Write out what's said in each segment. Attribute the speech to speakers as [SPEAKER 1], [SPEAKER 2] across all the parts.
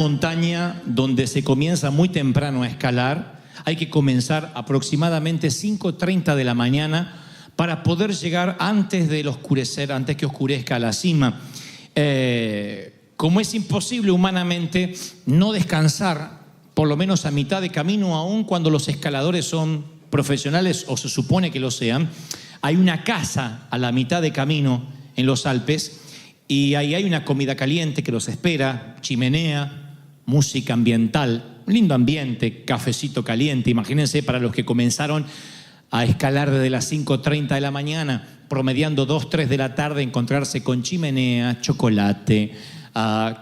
[SPEAKER 1] Montaña donde se comienza muy temprano a escalar. Hay que comenzar aproximadamente 5:30 de la mañana para poder llegar antes del oscurecer, antes que oscurezca a la cima. Como es imposible humanamente no descansar por lo menos a mitad de camino, aun cuando los escaladores son profesionales o se supone que lo sean, hay una casa a la mitad de camino en los Alpes y ahí hay una comida caliente que los espera, chimenea, música ambiental, un lindo ambiente, cafecito caliente. Imagínense para los que comenzaron a escalar desde las 5:30 de la mañana, promediando 2, 3 de la tarde, encontrarse con chimenea, chocolate,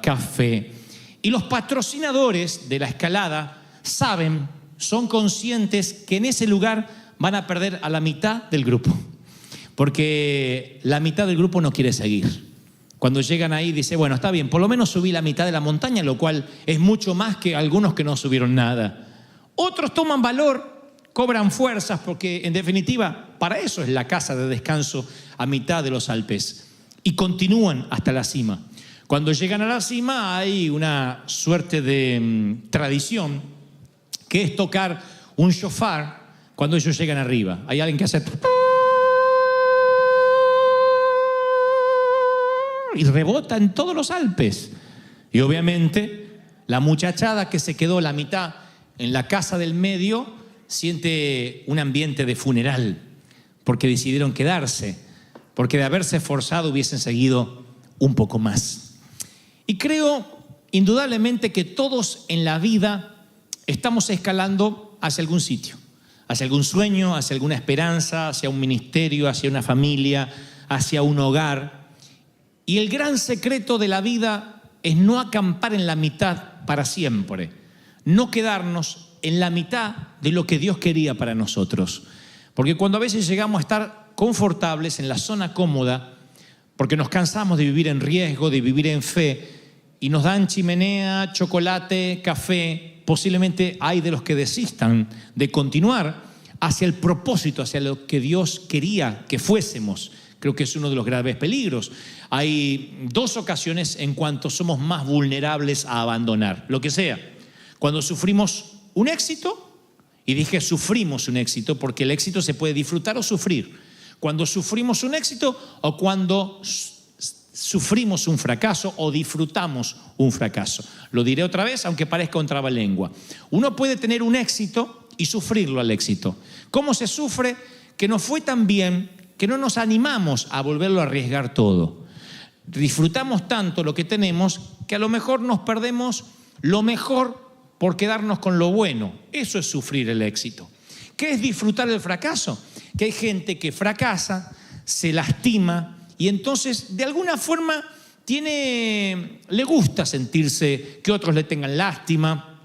[SPEAKER 1] café. Y los patrocinadores de la escalada saben, son conscientes que en ese lugar van a perder a la mitad del grupo, porque la mitad del grupo no quiere seguir. Cuando llegan ahí dice, bueno, está bien, por lo menos subí la mitad de la montaña, lo cual es mucho más que algunos que no subieron nada. Otros toman valor, cobran fuerzas, porque en definitiva, para eso es la casa de descanso a mitad de los Alpes. Y continúan hasta la cima. Cuando llegan a la cima hay una suerte de tradición, que es tocar un shofar cuando ellos llegan arriba. Hay alguien que hace... y rebota en todos los Alpes. Y obviamente la muchachada que se quedó la mitad en la casa del medio siente un ambiente de funeral, porque decidieron quedarse, porque de haberse esforzado hubiesen seguido un poco más. Y creo indudablemente que todos en la vida estamos escalando hacia algún sitio, hacia algún sueño, hacia alguna esperanza, hacia un ministerio, hacia una familia, hacia un hogar. Y el gran secreto de la vida es no acampar en la mitad para siempre, no quedarnos en la mitad de lo que Dios quería para nosotros. Porque cuando a veces llegamos a estar confortables en la zona cómoda, porque nos cansamos de vivir en riesgo, de vivir en fe, y nos dan chimenea, chocolate, café, posiblemente hay de los que desistan de continuar hacia el propósito, hacia lo que Dios quería que fuésemos. Creo que es uno de los graves peligros. Hay 2 ocasiones en cuanto somos más vulnerables a abandonar, lo que sea. Cuando sufrimos un éxito, y dije sufrimos un éxito, porque el éxito se puede disfrutar o sufrir. Cuando sufrimos un éxito o cuando sufrimos un fracaso o disfrutamos un fracaso. Lo diré otra vez, aunque parezca un trabalengua. Uno puede tener un éxito y sufrirlo al éxito. ¿Cómo se sufre? Que no fue tan bien, que no nos animamos a volverlo a arriesgar todo. Disfrutamos tanto lo que tenemos que a lo mejor nos perdemos lo mejor por quedarnos con lo bueno. Eso es sufrir el éxito. ¿Qué es disfrutar el fracaso? Que hay gente que fracasa, se lastima y entonces de alguna forma le gusta sentirse que otros le tengan lástima,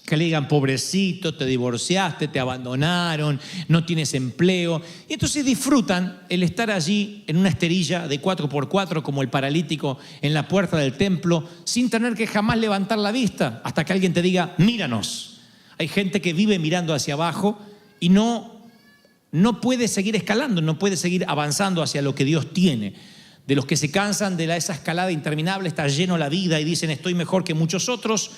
[SPEAKER 1] que le digan pobrecito, te divorciaste, te abandonaron, no tienes empleo. Y entonces disfrutan el estar allí en una esterilla de 4x4 como el paralítico en la puerta del templo sin tener que jamás levantar la vista hasta que alguien te diga, míranos. Hay gente que vive mirando hacia abajo y no puede seguir escalando, no puede seguir avanzando hacia lo que Dios tiene. De los que se cansan de esa escalada interminable, está lleno la vida y dicen estoy mejor que muchos otros.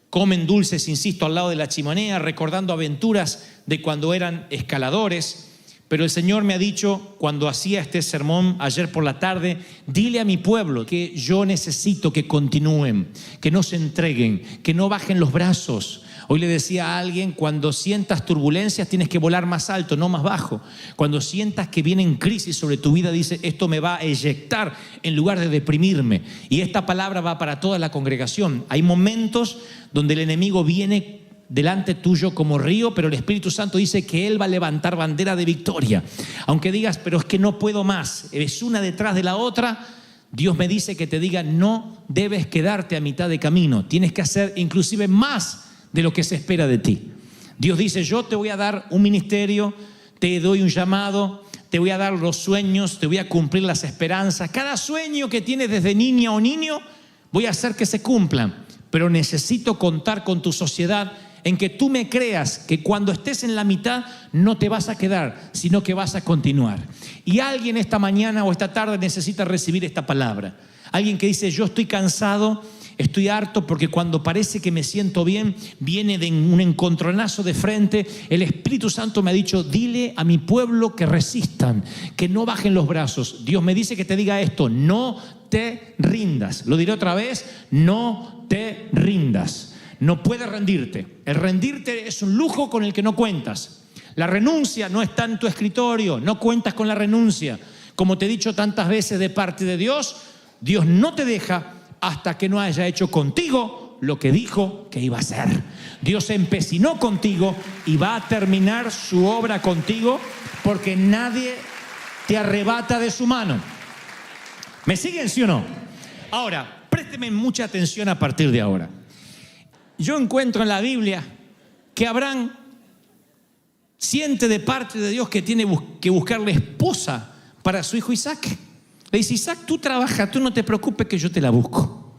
[SPEAKER 1] Comen dulces, insisto, al lado de la chimenea, recordando aventuras de cuando eran escaladores. Pero el Señor me ha dicho, cuando hacía este sermón ayer por la tarde, dile a mi pueblo que yo necesito que continúen, que no se entreguen, que no bajen los brazos. Hoy le decía a alguien, cuando sientas turbulencias tienes que volar más alto, no más bajo. Cuando sientas que vienen crisis sobre tu vida, dice, esto me va a eyectar en lugar de deprimirme. Y esta palabra va para toda la congregación. Hay momentos donde el enemigo viene delante tuyo como río, pero el Espíritu Santo dice que Él va a levantar bandera de victoria. Aunque digas, pero es que no puedo más, es una detrás de la otra, Dios me dice que te diga, no debes quedarte a mitad de camino. Tienes que hacer inclusive más de lo que se espera de ti. Dios dice, yo te voy a dar un ministerio, te doy un llamado, te voy a dar los sueños, te voy a cumplir las esperanzas. Cada sueño que tienes desde niña o niño, voy a hacer que se cumplan. Pero necesito contar con tu sociedad en que tú me creas que cuando estés en la mitad no te vas a quedar, sino que vas a continuar. Y alguien esta mañana o esta tarde necesita recibir esta palabra. Alguien que dice, yo estoy cansado estoy harto porque cuando parece que me siento bien, viene de un encontronazo de frente. El Espíritu Santo me ha dicho, dile a mi pueblo que resistan, que no bajen los brazos. Dios me dice que te diga esto, no te rindas. Lo diré otra vez, no te rindas. No puedes rendirte. El rendirte es un lujo con el que no cuentas. La renuncia no está en tu escritorio, no cuentas con la renuncia. Como te he dicho tantas veces de parte de Dios, Dios no te deja hasta que no haya hecho contigo lo que dijo que iba a hacer. Dios se empecinó contigo y va a terminar su obra contigo porque nadie te arrebata de su mano. ¿Me siguen, sí o no? Ahora, présteme mucha atención a partir de ahora. Yo encuentro en la Biblia que Abraham siente de parte de Dios que tiene que buscarle esposa para su hijo Isaac. Le dice, Isaac, tú trabaja, tú no te preocupes que yo te la busco.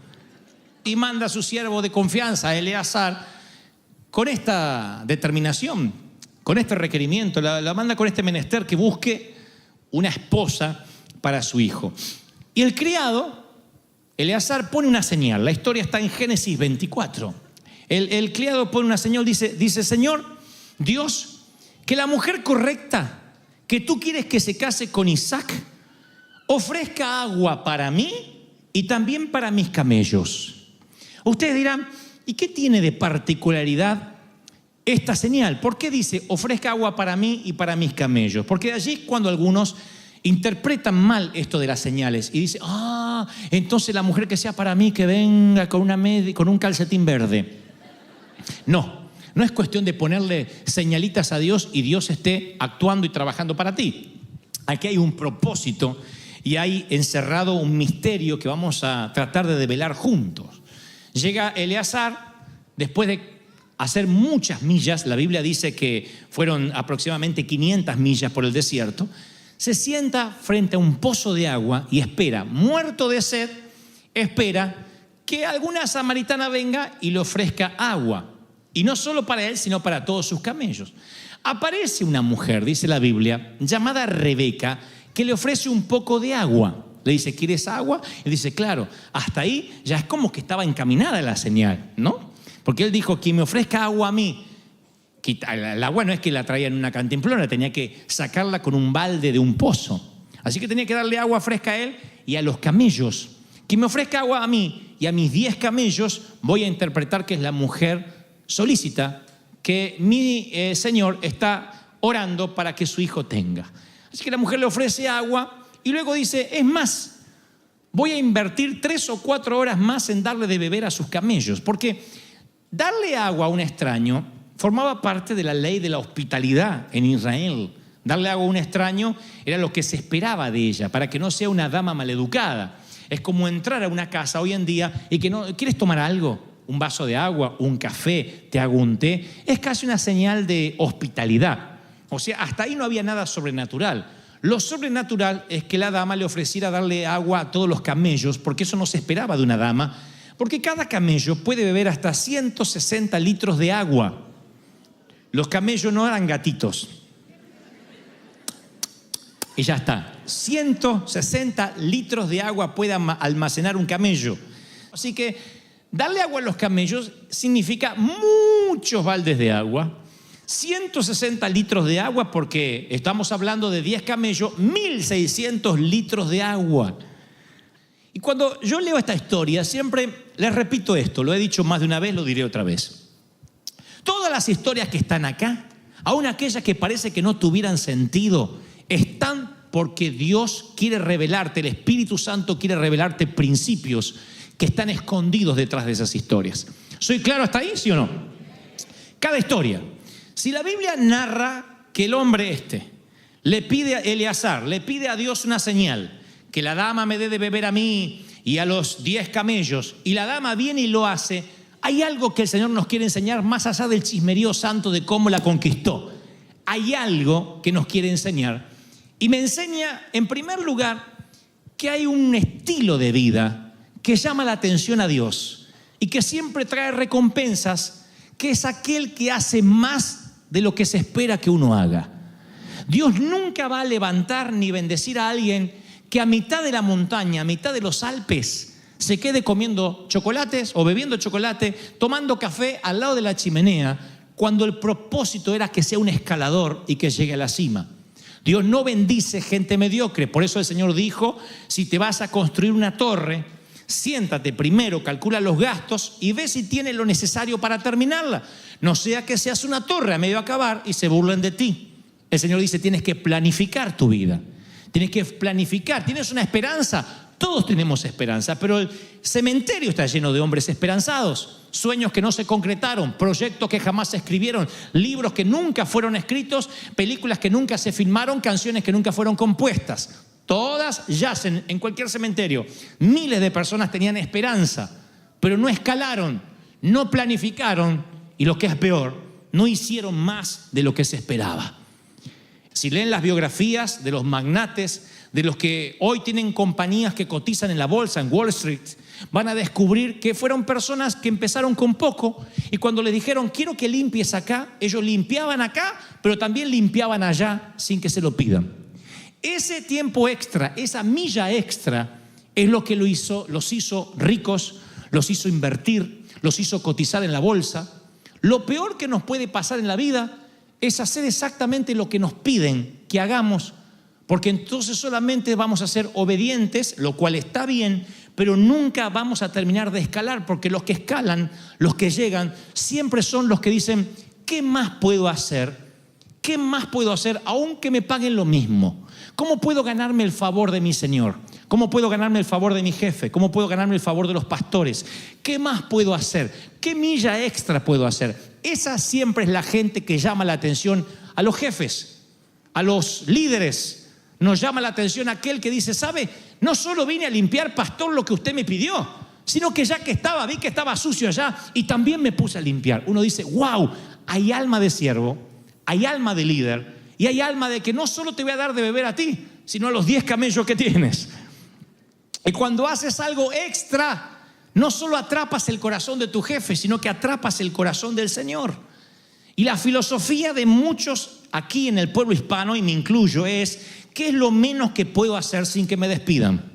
[SPEAKER 1] Y manda a su siervo de confianza, a Eleazar, con esta determinación, con este requerimiento, la manda con este menester que busque una esposa para su hijo. Y el criado, Eleazar, pone una señal. La historia está en Génesis 24. El criado pone una señal, dice, Señor, Dios, que la mujer correcta que tú quieres que se case con Isaac ofrezca agua para mí y también para mis camellos. Ustedes dirán, ¿y qué tiene de particularidad esta señal? ¿Por qué dice ofrezca agua para mí y para mis camellos? Porque de allí es cuando algunos interpretan mal esto de las señales y dicen, entonces la mujer que sea para mí que venga con un calcetín verde. No es cuestión de ponerle señalitas a Dios y Dios esté actuando y trabajando para ti. Aquí hay un propósito y hay encerrado un misterio que vamos a tratar de develar juntos. Llega Eleazar, después de hacer muchas millas, la Biblia dice que fueron aproximadamente 500 millas por el desierto, se sienta frente a un pozo de agua y espera, muerto de sed, espera que alguna samaritana venga y le ofrezca agua. Y no solo para él, sino para todos sus camellos. Aparece una mujer, dice la Biblia, llamada Rebeca, que le ofrece un poco de agua. Le dice, ¿quieres agua? Y dice, claro, hasta ahí ya es como que estaba encaminada la señal, ¿no? Porque él dijo, quien me ofrezca agua a mí, el agua no es que la traía en una cantimplora, tenía que sacarla con un balde de un pozo. Así que tenía que darle agua fresca a él y a los camellos. Quien me ofrezca agua a mí y a mis 10 camellos, voy a interpretar que es la mujer solícita que mi Señor está orando para que su hijo tenga. Así que la mujer le ofrece agua y luego dice, es más, voy a invertir 3 o 4 horas más en darle de beber a sus camellos, porque darle agua a un extraño formaba parte de la ley de la hospitalidad en Israel. Darle agua a un extraño era lo que se esperaba de ella, para que no sea una dama maleducada. Es como entrar a una casa hoy en día y que no, ¿quieres tomar algo? Un vaso de agua, un café, te hago un té. Es casi una señal de hospitalidad. O sea, hasta ahí no había nada sobrenatural. Lo sobrenatural es que la dama le ofreciera darle agua a todos los camellos, porque eso no se esperaba de una dama, porque cada camello puede beber hasta 160 litros de agua. Los camellos no eran gatitos. Y ya está. 160 litros de agua puede almacenar un camello. Así que darle agua a los camellos significa muchos baldes de agua, 160 litros de agua, porque estamos hablando de 10 camellos, 1.600 litros de agua. Y cuando yo leo esta historia, siempre les repito esto, lo he dicho más de una vez, lo diré otra vez. Todas las historias que están acá, aun aquellas que parece que no tuvieran sentido, están porque Dios quiere revelarte, el Espíritu Santo quiere revelarte principios que están escondidos detrás de esas historias. ¿Soy claro hasta ahí, sí o no? Cada historia. Si la Biblia narra que el hombre le pide a Eleazar, le pide a Dios una señal, que la dama me dé de beber a mí y a los 10 camellos, y la dama viene y lo hace, hay algo que el Señor nos quiere enseñar más allá del chismerío santo de cómo la conquistó. Hay algo que nos quiere enseñar. Y me enseña, en primer lugar, que hay un estilo de vida que llama la atención a Dios y que siempre trae recompensas, que es aquel que hace más de lo que se espera que uno haga. Dios nunca va a levantar ni bendecir a alguien que a mitad de la montaña, a mitad de los Alpes, se quede comiendo chocolates o bebiendo chocolate, tomando café al lado de la chimenea, cuando el propósito era que sea un escalador y que llegue a la cima. Dios no bendice gente mediocre. Por eso el Señor dijo, si te vas a construir una torre, siéntate primero, calcula los gastos y ve si tienes lo necesario para terminarla. No sea que seas una torre a medio acabar y se burlen de ti. El Señor dice, tienes que planificar tu vida. Tienes que planificar. ¿Tienes una esperanza? Todos tenemos esperanza, pero el cementerio está lleno de hombres esperanzados. Sueños que no se concretaron, proyectos que jamás se escribieron, libros que nunca fueron escritos, películas que nunca se filmaron, canciones que nunca fueron compuestas. Todas yacen en cualquier cementerio. Miles de personas tenían esperanza, pero no escalaron, no planificaron y lo que es peor, no hicieron más de lo que se esperaba. Si leen las biografías de los magnates, de los que hoy tienen compañías que cotizan en la bolsa, en Wall Street, van a descubrir que fueron personas que empezaron con poco y cuando les dijeron, quiero que limpies acá, ellos limpiaban acá, pero también limpiaban allá sin que se lo pidan. Ese tiempo extra, esa milla extra, es lo que los hizo ricos, los hizo invertir, los hizo cotizar en la bolsa. Lo peor que nos puede pasar en la vida es hacer exactamente lo que nos piden que hagamos, porque entonces solamente vamos a ser obedientes, lo cual está bien, pero nunca vamos a terminar de escalar, porque los que escalan, los que llegan, siempre son los que dicen, ¿qué más puedo hacer? ¿Qué más puedo hacer aunque me paguen lo mismo? ¿Cómo puedo ganarme el favor de mi Señor? ¿Cómo puedo ganarme el favor de mi jefe? ¿Cómo puedo ganarme el favor de los pastores? ¿Qué más puedo hacer? ¿Qué milla extra puedo hacer? Esa siempre es la gente que llama la atención a los jefes, a los líderes. Nos llama la atención aquel que dice, ¿sabe? No solo vine a limpiar, pastor, lo que usted me pidió, sino que ya que estaba, vi que estaba sucio allá y también me puse a limpiar. Uno dice, wow, hay alma de siervo, hay alma de líder y hay alma de que no solo te voy a dar de beber a ti, sino a los 10 camellos que tienes. Y cuando haces algo extra, no solo atrapas el corazón de tu jefe, sino que atrapas el corazón del Señor. Y la filosofía de muchos aquí en el pueblo hispano, y me incluyo, es ¿qué es lo menos que puedo hacer sin que me despidan?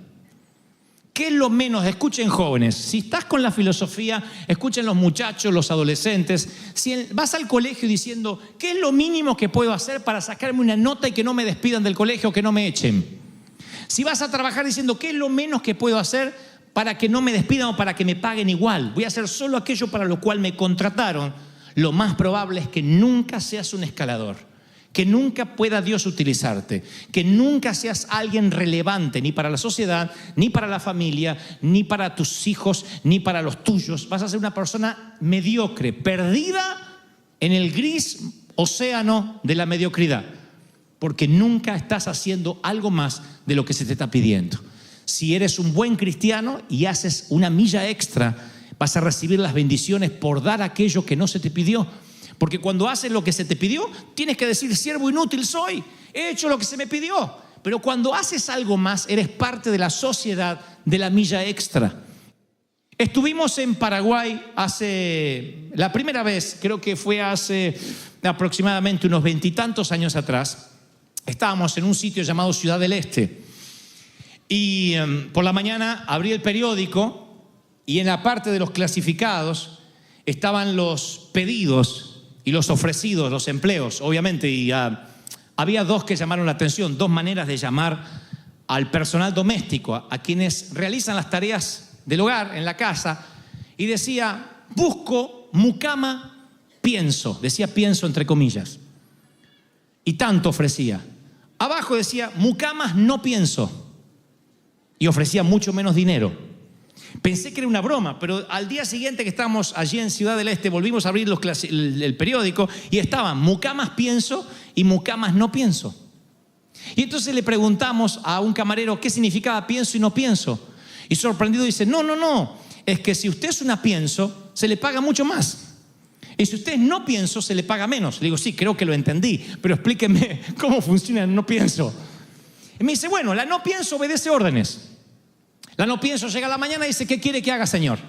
[SPEAKER 1] ¿Qué es lo menos? Escuchen jóvenes, si estás con la filosofía, escuchen los muchachos, los adolescentes, si vas al colegio diciendo ¿qué es lo mínimo que puedo hacer para sacarme una nota y que no me despidan del colegio, que no me echen? Si vas a trabajar diciendo ¿qué es lo menos que puedo hacer para que no me despidan o para que me paguen igual? Voy a hacer solo aquello para lo cual me contrataron. Lo más probable es que nunca seas un escalador, que nunca pueda Dios utilizarte, que nunca seas alguien relevante ni para la sociedad, ni para la familia, ni para tus hijos, ni para los tuyos. Vas a ser una persona mediocre, perdida en el gris océano de la mediocridad, porque nunca estás haciendo algo más de lo que se te está pidiendo. Si eres un buen cristiano y haces una milla extra, vas a recibir las bendiciones por dar aquello que no se te pidió. Porque cuando haces lo que se te pidió, tienes que decir, siervo inútil soy, he hecho lo que se me pidió. Pero cuando haces algo más, eres parte de la sociedad de la milla extra. Estuvimos en Paraguay la primera vez, creo que fue hace aproximadamente unos 20 y tantos años atrás. Estábamos en un sitio llamado Ciudad del Este. Y por la mañana abrí el periódico y en la parte de los clasificados estaban los pedidos y los ofrecidos, los empleos, obviamente, y había dos que llamaron la atención, dos maneras de llamar al personal doméstico, a quienes realizan las tareas del hogar, en la casa, y decía, busco mucama, pienso, decía pienso entre comillas, y tanto ofrecía. Abajo decía, mucamas no pienso, y ofrecía mucho menos dinero. Pensé que era una broma, pero al día siguiente que estábamos allí en Ciudad del Este, volvimos a abrir el periódico y estaban mucamas pienso y mucamas no pienso. Y entonces le preguntamos a un camarero qué significaba pienso y no pienso. Y sorprendido dice, no, es que si usted es una pienso, se le paga mucho más. Y si usted es no pienso, se le paga menos. Le digo, sí, creo que lo entendí, pero explíqueme cómo funciona el no pienso. Y me dice, bueno, la no pienso obedece órdenes. La no pienso llega a la mañana y dice, ¿qué quiere que haga, señor?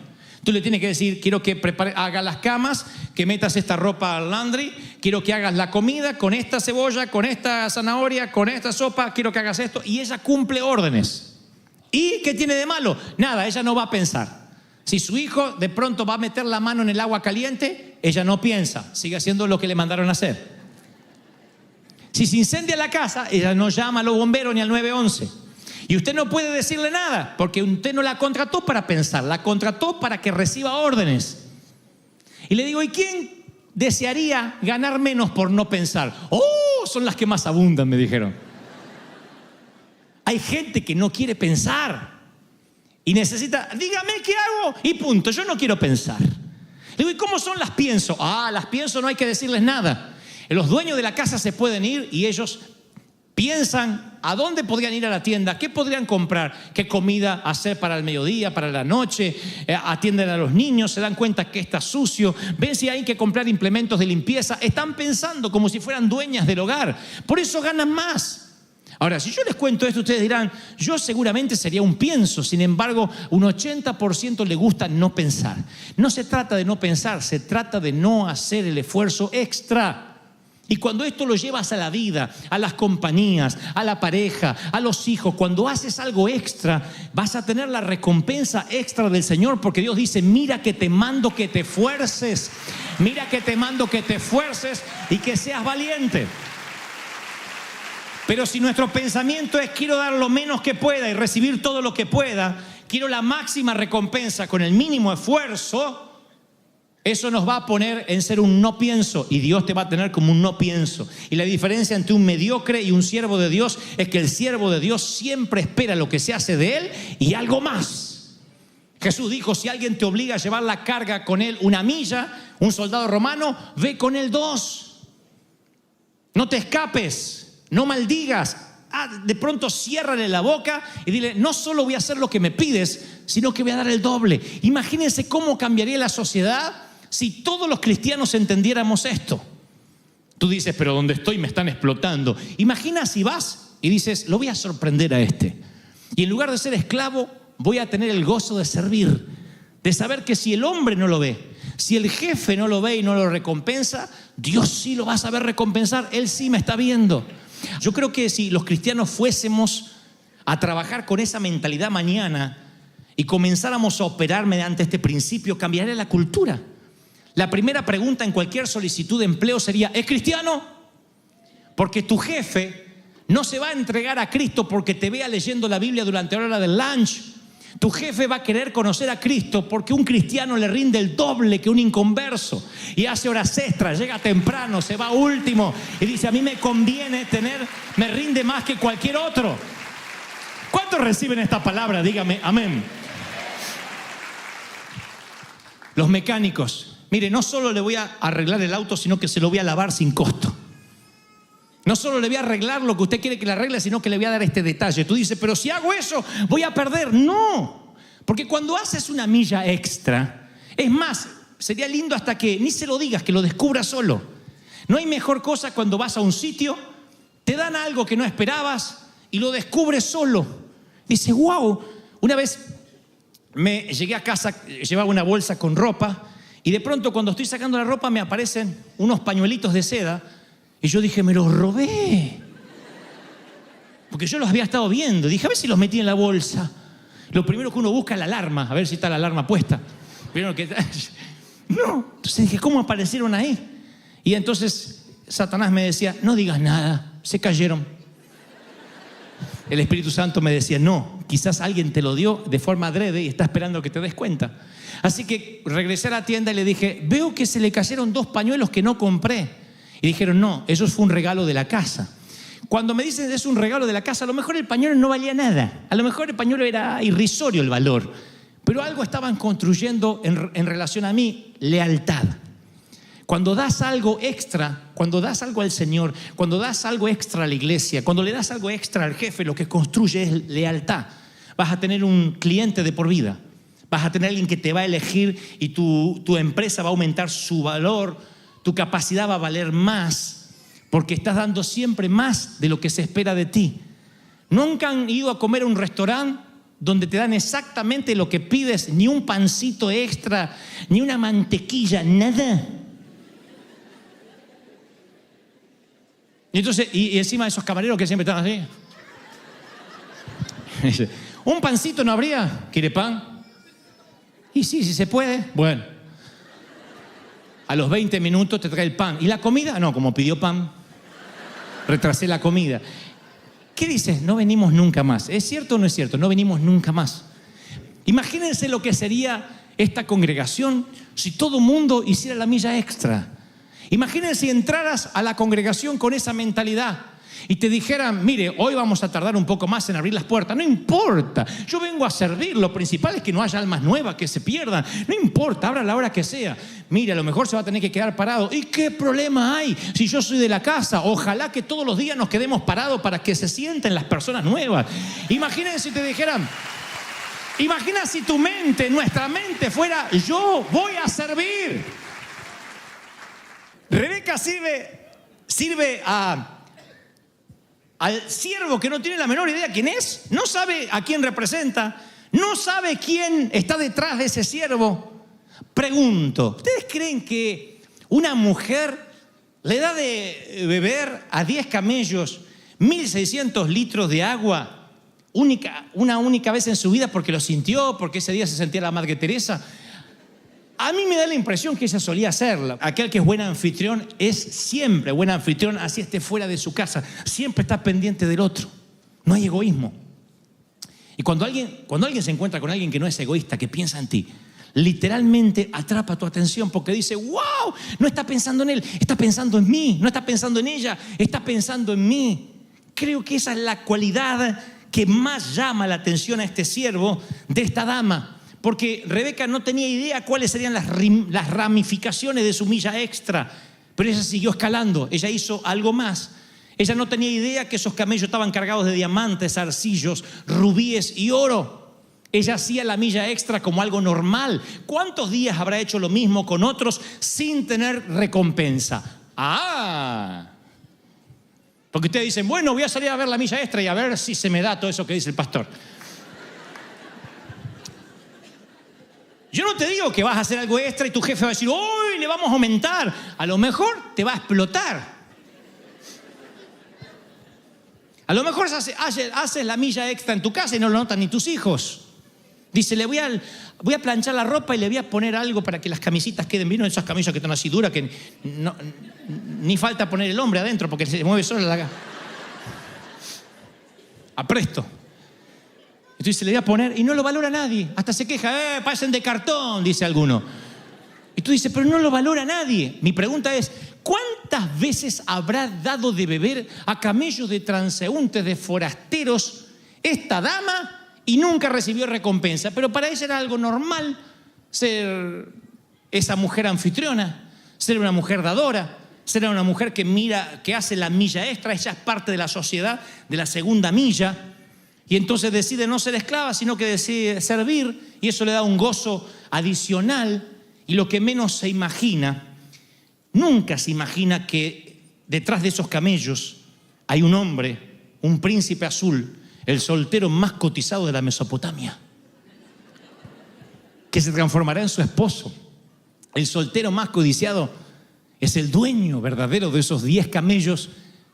[SPEAKER 1] Tú le tienes que decir, quiero que haga las camas, que metas esta ropa al laundry, quiero que hagas la comida con esta cebolla, con esta zanahoria, con esta sopa, quiero que hagas esto. Y ella cumple órdenes. ¿Y qué tiene de malo? Nada, ella no va a pensar. Si su hijo de pronto va a meter la mano en el agua caliente, ella no piensa, sigue haciendo lo que le mandaron a hacer. Si se incendia la casa, ella no llama a los bomberos ni al 911. Y usted no puede decirle nada, porque usted no la contrató para pensar, la contrató para que reciba órdenes. Y le digo, ¿y quién desearía ganar menos por no pensar? ¡Oh! Son las que más abundan, me dijeron. Hay gente que no quiere pensar y necesita, dígame qué hago y punto, yo no quiero pensar. Le digo, ¿y cómo son las pienso? Las pienso, no hay que decirles nada. Los dueños de la casa se pueden ir y ellos piensan a dónde podrían ir a la tienda, qué podrían comprar, qué comida hacer para el mediodía, para la noche, atienden a los niños, se dan cuenta que está sucio, ven si hay que comprar implementos de limpieza, están pensando como si fueran dueñas del hogar, por eso ganan más. Ahora, si yo les cuento esto, ustedes dirán, yo seguramente sería un pienso, sin embargo, un 80% le gusta no pensar. No se trata de no pensar, se trata de no hacer el esfuerzo extra. Y cuando esto lo llevas a la vida, a las compañías, a la pareja, a los hijos, cuando haces algo extra, vas a tener la recompensa extra del Señor, porque Dios dice, mira que te mando que te esfuerces, mira que te mando que te esfuerces y que seas valiente. Pero si nuestro pensamiento es quiero dar lo menos que pueda y recibir todo lo que pueda, quiero la máxima recompensa con el mínimo esfuerzo, eso nos va a poner en ser un no pienso y Dios te va a tener como un no pienso. Y la diferencia entre un mediocre y un siervo de Dios es que el siervo de Dios siempre espera lo que se hace de él y algo más. Jesús dijo, si alguien te obliga a llevar la carga con él 1 milla, un soldado romano, ve con él 2. No te escapes, no maldigas. De pronto ciérrale la boca y dile, no solo voy a hacer lo que me pides, sino que voy a dar el doble. Imagínense cómo cambiaría la sociedad si todos los cristianos entendiéramos esto. Tú dices, pero donde estoy me están explotando. Imagina si vas y dices, lo voy a sorprender a este. Y en lugar de ser esclavo, voy a tener el gozo de servir. De saber que si el hombre no lo ve, si el jefe no lo ve y no lo recompensa, Dios sí lo va a saber recompensar. Él sí me está viendo. Yo creo que si los cristianos fuésemos a trabajar con esa mentalidad mañana y comenzáramos a operar mediante este principio, cambiaría la cultura. La primera pregunta en cualquier solicitud de empleo sería, ¿es cristiano? Porque tu jefe no se va a entregar a Cristo porque te vea leyendo la Biblia durante la hora del lunch. Tu jefe va a querer conocer a Cristo porque un cristiano le rinde el doble que un inconverso y hace horas extras, llega temprano, se va último y dice, a mí me conviene me rinde más que cualquier otro. ¿Cuántos reciben esta palabra? Dígame, amén. Los mecánicos, mire, no solo le voy a arreglar el auto, sino que se lo voy a lavar sin costo. No solo le voy a arreglar lo que usted quiere que le arregle, sino que le voy a dar este detalle. Tú dices, pero si hago eso, voy a perder. No, porque cuando haces 1 milla extra, es más, sería lindo hasta que ni se lo digas, que lo descubras solo. No hay mejor cosa cuando vas a un sitio, te dan algo que no esperabas y lo descubres solo. Dices, wow, una vez llegué a casa, llevaba una bolsa con ropa y de pronto cuando estoy sacando la ropa me aparecen unos pañuelitos de seda. Y yo dije, me los robé. Porque yo los había estado viendo. Dije, a ver si los metí en la bolsa. Lo primero que uno busca es la alarma. A ver si está la alarma puesta. Primero que... No. Entonces dije, ¿cómo aparecieron ahí? Y entonces Satanás me decía, no digas nada. Se cayeron. El Espíritu Santo me decía, no. Quizás alguien te lo dio de forma adrede y está esperando que te des cuenta. Así que regresé a la tienda y le dije, veo que se le cayeron 2 pañuelos que no compré. Y dijeron, no, eso fue un regalo de la casa. Cuando me dicen es un regalo de la casa, a lo mejor el pañuelo no valía nada. A lo mejor el pañuelo era irrisorio el valor. Pero algo estaban construyendo en relación a mí, lealtad. Cuando das algo extra, cuando das algo al Señor, cuando das algo extra a la iglesia, cuando le das algo extra al jefe, lo que construye es lealtad. Vas a tener un cliente de por vida. Vas a tener alguien que te va a elegir y tu empresa va a aumentar su valor. Tu capacidad va a valer más porque estás dando siempre más de lo que se espera de ti. ¿Nunca han ido a comer a un restaurante donde te dan exactamente lo que pides? Ni un pancito extra, ni una mantequilla, nada. Y entonces, y encima esos camareros que siempre están así. ¿Un pancito no habría? ¿Quiere pan? Y sí, si se puede. Bueno. A los 20 minutos te trae el pan. ¿Y la comida? No, como pidió pan, retrasé la comida. ¿Qué dices? No venimos nunca más. ¿Es cierto o no es cierto? No venimos nunca más. Imagínense lo que sería esta congregación si todo mundo hiciera la milla extra. Imagínense si entraras a la congregación con esa mentalidad y te dijeran, mire, hoy vamos a tardar un poco más en abrir las puertas. No importa, yo vengo a servir. Lo principal es que no haya almas nuevas que se pierdan. No importa, abra la hora que sea. Mire, a lo mejor se va a tener que quedar parado. ¿Y qué problema hay si yo soy de la casa? Ojalá que todos los días nos quedemos parados para que se sienten las personas nuevas. Imagínense si te dijeran, imagina si tu mente, nuestra mente fuera, yo voy a servir. Rebeca sirve al siervo que no tiene la menor idea quién es, no sabe a quién representa, no sabe quién está detrás de ese siervo. Pregunto, ¿ustedes creen que una mujer le da de beber a 10 camellos 1.600 litros de agua una única vez en su vida porque lo sintió, porque ese día se sentía la Madre Teresa? A mí me da la impresión que ella solía hacerla. Aquel que es buen anfitrión es siempre buen anfitrión, así esté fuera de su casa. Siempre está pendiente del otro. No hay egoísmo. Y cuando alguien se encuentra con alguien que no es egoísta, que piensa en ti, literalmente atrapa tu atención porque dice, wow, no está pensando en él, está pensando en mí. No está pensando en ella, está pensando en mí. Creo que esa es la cualidad que más llama la atención a este siervo de esta dama. Porque Rebeca no tenía idea cuáles serían las ramificaciones de su milla extra, pero ella siguió escalando, ella hizo algo más. Ella no tenía idea que esos camellos estaban cargados de diamantes, arcillos, rubíes y oro. Ella hacía la milla extra como algo normal. ¿Cuántos días habrá hecho lo mismo con otros sin tener recompensa? Porque ustedes dicen, bueno, voy a salir a ver la milla extra y a ver si se me da todo eso que dice el pastor. Yo no te digo que vas a hacer algo extra y tu jefe va a decir, ¡uy, le vamos a aumentar! A lo mejor te va a explotar. A lo mejor haces la milla extra en tu casa y no lo notan ni tus hijos. Dice, voy a planchar la ropa y le voy a poner algo para que las camisitas queden bien. Esas camisas que están así duras que ni falta poner el hombre adentro porque se mueve sola la... Apresto. Entonces le voy a poner y no lo valora nadie. Hasta se queja, parecen de cartón, dice alguno. Y tú dices, pero no lo valora nadie. Mi pregunta es, ¿cuántas veces habrá dado de beber a camellos de transeúntes, de forasteros, esta dama y nunca recibió recompensa? Pero para ella era algo normal ser esa mujer anfitriona, ser una mujer dadora, ser una mujer que hace la milla extra. Ella es parte de la sociedad de la segunda milla. Y entonces decide no ser esclava, sino que decide servir, y eso le da un gozo adicional. Y lo que menos se imagina, nunca se imagina que detrás de esos camellos hay un hombre, un príncipe azul, el soltero más cotizado de la Mesopotamia, que se transformará en su esposo. El soltero más codiciado es el dueño verdadero de esos 10 camellos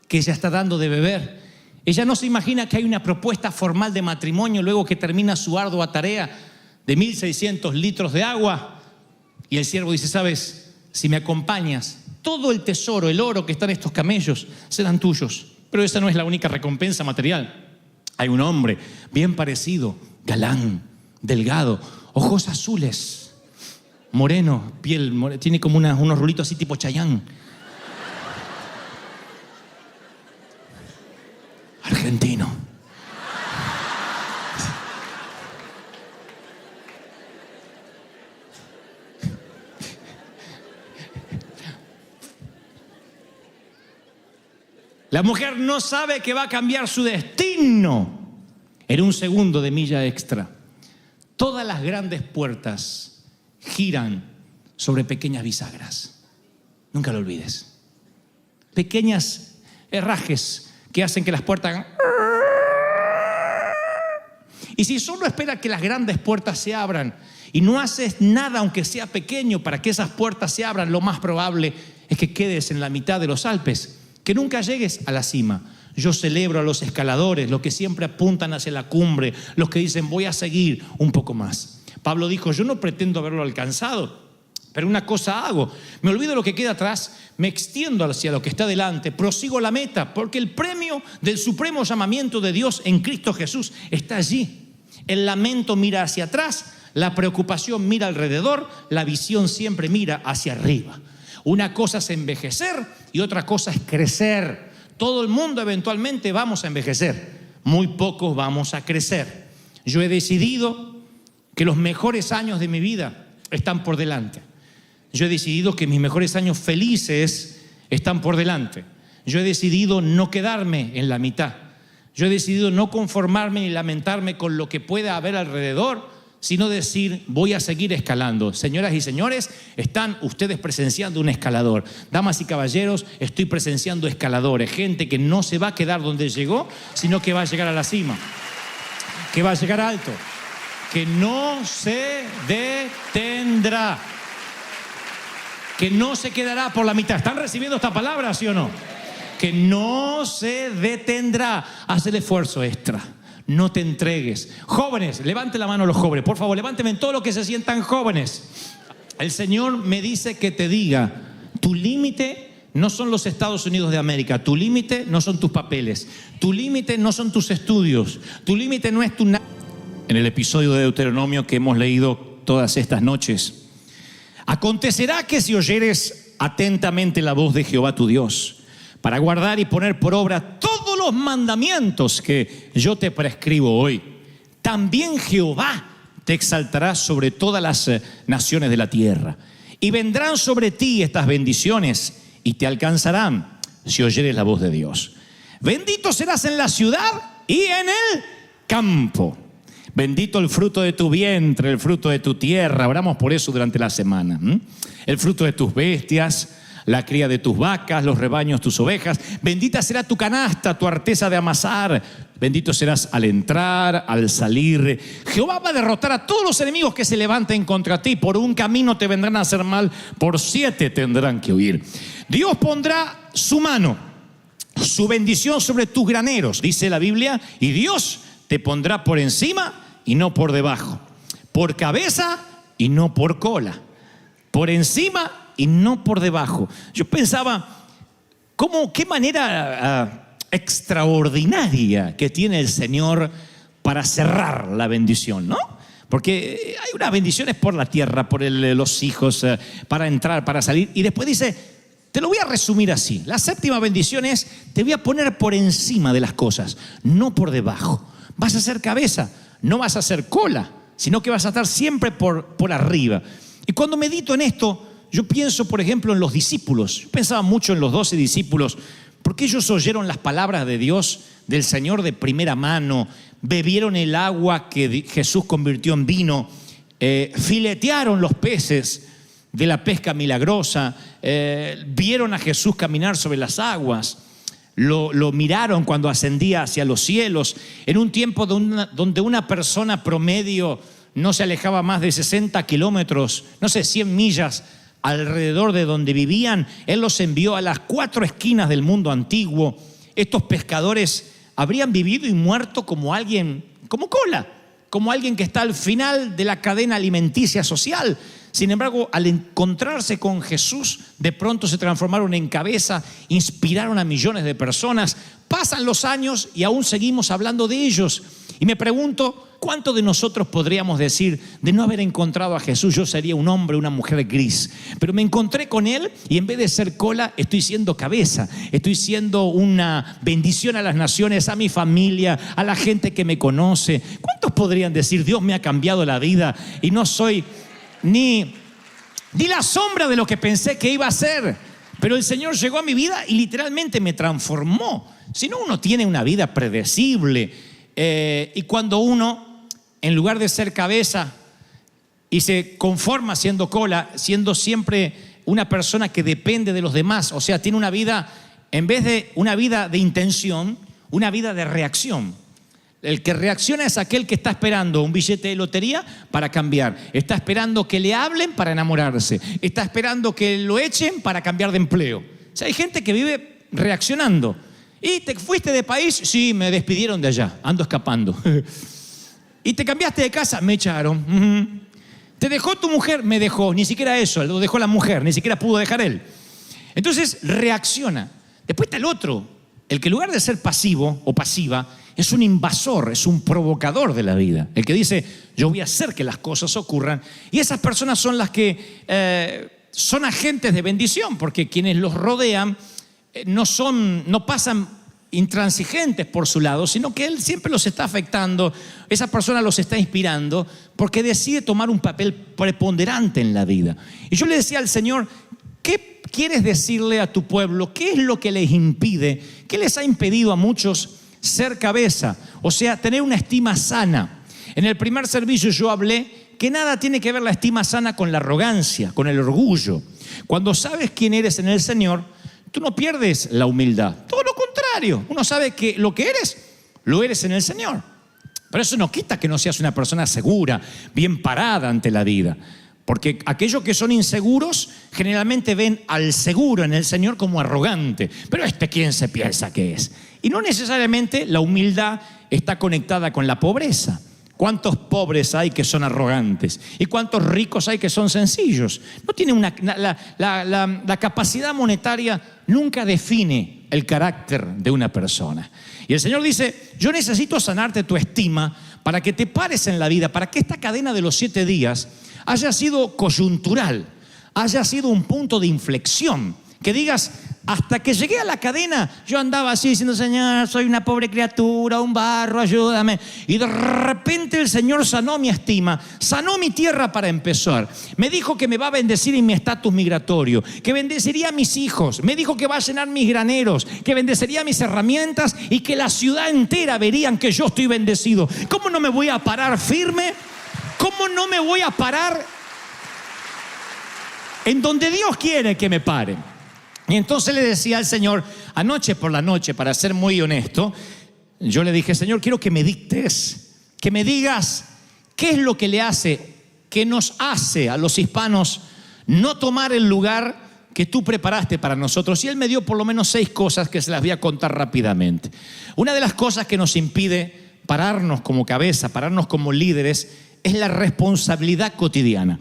[SPEAKER 1] que ella está dando de beber. Ella no se imagina que hay una propuesta formal de matrimonio luego que termina su ardua tarea de 1.600 litros de agua. Y el siervo dice, ¿sabes? Si me acompañas, todo el tesoro, el oro que está en estos camellos serán tuyos. Pero esa no es la única recompensa material. Hay un hombre bien parecido, galán, delgado, ojos azules, moreno, piel morena, tiene como unos rulitos así tipo Chayanne. Argentino. La mujer no sabe que va a cambiar su destino en un segundo de milla extra. Todas las grandes puertas giran sobre pequeñas bisagras. Nunca lo olvides. Pequeñas herrajes que hacen que las puertas hagan... Y si solo esperas que las grandes puertas se abran y no haces nada, aunque sea pequeño, para que esas puertas se abran, lo más probable es que quedes en la mitad de los Alpes, que nunca llegues a la cima. Yo celebro a los escaladores, los que siempre apuntan hacia la cumbre, los que dicen voy a seguir un poco más. Pablo dijo, yo no pretendo haberlo alcanzado, pero una cosa hago, me olvido de lo que queda atrás, me extiendo hacia lo que está delante, prosigo la meta, porque el premio del supremo llamamiento de Dios en Cristo Jesús está allí. El lamento mira hacia atrás, la preocupación mira alrededor, la visión siempre mira hacia arriba. Una cosa es envejecer y otra cosa es crecer. Todo el mundo eventualmente vamos a envejecer, muy pocos vamos a crecer. Yo he decidido que los mejores años de mi vida están por delante. Yo he decidido que mis mejores años felices están por delante. Yo he decidido no quedarme en la mitad. Yo he decidido no conformarme ni lamentarme con lo que pueda haber alrededor, sino decir, voy a seguir escalando. Señoras y señores, están ustedes presenciando un escalador. Damas y caballeros, estoy presenciando escaladores. Gente que no se va a quedar donde llegó, sino que va a llegar a la cima. Que va a llegar alto. Que no se detendrá. Que no se quedará por la mitad. ¿Están recibiendo esta palabra, sí o no? Que no se detendrá. Haz el esfuerzo extra. No te entregues. Jóvenes, levante la mano los jóvenes. Por favor, levánteme en todo lo que se sientan jóvenes. El Señor me dice que te diga, tu límite no son los Estados Unidos de América. Tu límite no son tus papeles. Tu límite no son tus estudios. Tu límite no es tu... En el episodio de Deuteronomio que hemos leído todas estas noches, acontecerá que si oyeres atentamente la voz de Jehová tu Dios, para guardar y poner por obra todos los mandamientos que yo te prescribo hoy, también Jehová te exaltará sobre todas las naciones de la tierra. Y vendrán sobre ti estas bendiciones y te alcanzarán si oyeres la voz de Dios. Bendito serás en la ciudad y en el campo. Bendito el fruto de tu vientre, el fruto de tu tierra. Oramos por eso durante la semana. El fruto de tus bestias, la cría de tus vacas, los rebaños, tus ovejas. Bendita será tu canasta, tu arteza de amasar. Bendito serás al entrar, al salir. Jehová va a derrotar a todos los enemigos que se levanten contra ti. Por un camino te vendrán a hacer mal, por 7 tendrán que huir. Dios pondrá su mano, su bendición sobre tus graneros, dice la Biblia, y Dios te pondrá por encima y no por debajo, por cabeza y no por cola, por encima y no por debajo. Yo pensaba, qué manera extraordinaria que tiene el Señor para cerrar la bendición, ¿no? Porque hay unas bendiciones por la tierra, por los hijos, para entrar, para salir, y después dice, te lo voy a resumir así. La séptima bendición es, te voy a poner por encima de las cosas, no por debajo. Vas a ser cabeza, no vas a ser cola, sino que vas a estar siempre por arriba. Y cuando medito en esto, yo pienso, por ejemplo, en los discípulos. Yo pensaba mucho en los 12 discípulos, porque ellos oyeron las palabras de Dios, del Señor de primera mano, bebieron el agua que Jesús convirtió en vino, filetearon los peces de la pesca milagrosa, vieron a Jesús caminar sobre las aguas. Lo miraron cuando ascendía hacia los cielos, en un tiempo donde una persona promedio no se alejaba más de 60 kilómetros, 100 millas alrededor de donde vivían. Él los envió a las 4 esquinas del mundo antiguo. Estos pescadores habrían vivido y muerto como alguien, como cola, como alguien que está al final de la cadena alimenticia social. Sin embargo, al encontrarse con Jesús, de pronto se transformaron en cabeza, inspiraron a millones de personas. Pasan los años y aún seguimos hablando de ellos. Y me pregunto, ¿cuánto de nosotros podríamos decir, de no haber encontrado a Jesús, yo sería un hombre, una mujer gris? Pero me encontré con Él y en vez de ser cola, estoy siendo cabeza. Estoy siendo una bendición a las naciones, a mi familia, a la gente que me conoce. ¿Cuántos podrían decir, Dios me ha cambiado la vida y no soy ni la sombra de lo que pensé que iba a ser? Pero el Señor llegó a mi vida y literalmente me transformó. Si no, uno tiene una vida predecible. Y cuando uno, en lugar de ser cabeza y se conforma siendo cola, siendo siempre una persona que depende de los demás, o sea, tiene una vida, en vez de una vida de intención, una vida de reacción. El que reacciona es aquel que está esperando un billete de lotería para cambiar. Está esperando que le hablen para enamorarse. Está esperando que lo echen para cambiar de empleo. O sea, hay gente que vive reaccionando. ¿Y te fuiste de país? Sí, me despidieron de allá, ando escapando. ¿Y te cambiaste de casa? Me echaron. ¿Te dejó tu mujer? Me dejó, ni siquiera eso, lo dejó la mujer, ni siquiera pudo dejar él. Entonces reacciona. Después está el otro, el que en lugar de ser pasivo o pasiva, es un invasor, es un provocador de la vida. El que dice, yo voy a hacer que las cosas ocurran. Y esas personas son las que son agentes de bendición, porque quienes los rodean no pasan intransigentes por su lado, sino que él siempre los está afectando, esa persona los está inspirando, porque decide tomar un papel preponderante en la vida. Y yo le decía al Señor, ¿qué quieres decirle a tu pueblo? ¿Qué es lo que les impide? ¿Qué les ha impedido a muchos ser cabeza? O sea, tener una estima sana. En el primer servicio yo hablé que nada tiene que ver la estima sana con la arrogancia, con el orgullo. Cuando sabes quién eres en el Señor, tú no pierdes la humildad. Todo lo contrario, uno sabe que lo que eres, lo eres en el Señor. Pero eso no quita que no seas una persona segura, bien parada ante la vida. Porque aquellos que son inseguros generalmente ven al seguro en el Señor como arrogante. Pero ¿quién se piensa que es? Y no necesariamente la humildad está conectada con la pobreza. ¿Cuántos pobres hay que son arrogantes? ¿Y cuántos ricos hay que son sencillos? No tienen la capacidad monetaria nunca define el carácter de una persona. Y el Señor dice, yo necesito sanarte tu estima para que te pares en la vida, para que esta cadena de los 7 días haya sido coyuntural, haya sido un punto de inflexión. Que digas, hasta que llegué a la cadena, yo andaba así diciendo, Señor, soy una pobre criatura, un barro, ayúdame. Y de repente el Señor sanó mi estima, sanó mi tierra para empezar. Me dijo que me va a bendecir en mi estatus migratorio, que bendeciría a mis hijos. Me dijo que va a llenar mis graneros, que bendecería mis herramientas y que la ciudad entera verían que yo estoy bendecido. ¿Cómo no me voy a parar firme? ¿Cómo no me voy a parar en donde Dios quiere que me pare? Y entonces le decía al Señor, anoche por la noche, para ser muy honesto, yo le dije, Señor, quiero que me dictes, que me digas qué es lo que que nos hace a los hispanos no tomar el lugar que tú preparaste para nosotros. Y Él me dio por lo menos 6 cosas que se las voy a contar rápidamente. Una de las cosas que nos impide pararnos como cabeza, pararnos como líderes, es la responsabilidad cotidiana.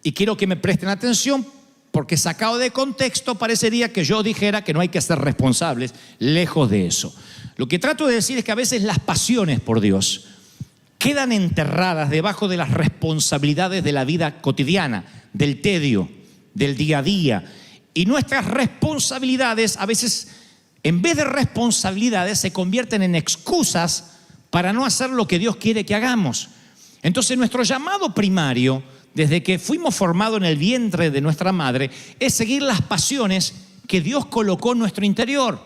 [SPEAKER 1] Y quiero que me presten atención, porque sacado de contexto parecería que yo dijera que no hay que ser responsables. Lejos de eso. Lo que trato de decir es que a veces las pasiones por Dios quedan enterradas debajo de las responsabilidades de la vida cotidiana, del tedio, del día a día. Y nuestras responsabilidades a veces, en vez de responsabilidades, se convierten en excusas para no hacer lo que Dios quiere que hagamos. Entonces nuestro llamado primario, desde que fuimos formados en el vientre de nuestra madre, es seguir las pasiones que Dios colocó en nuestro interior.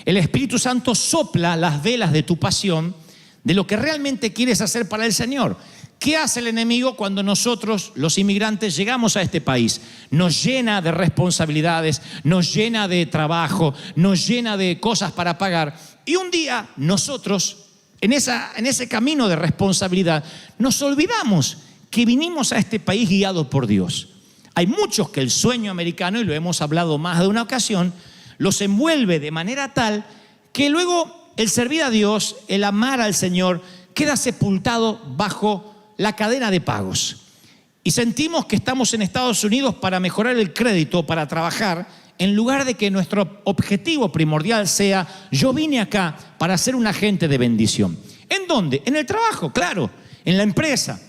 [SPEAKER 1] El Espíritu Santo sopla las velas de tu pasión, de lo que realmente quieres hacer para el Señor. ¿Qué hace el enemigo cuando nosotros, los inmigrantes, llegamos a este país? Nos llena de responsabilidades, nos llena de trabajo, nos llena de cosas para pagar. Y un día nosotros, en ese camino de responsabilidad, nos olvidamos que vinimos a este país guiados por Dios. Hay muchos que el sueño americano, y lo hemos hablado más de una ocasión, los envuelve de manera tal que luego el servir a Dios, el amar al Señor, queda sepultado bajo la cadena de pagos. Y sentimos que estamos en Estados Unidos para mejorar el crédito, para trabajar, en lugar de que nuestro objetivo primordial sea, yo vine acá para ser un agente de bendición. ¿En dónde? En el trabajo, claro, en la empresa,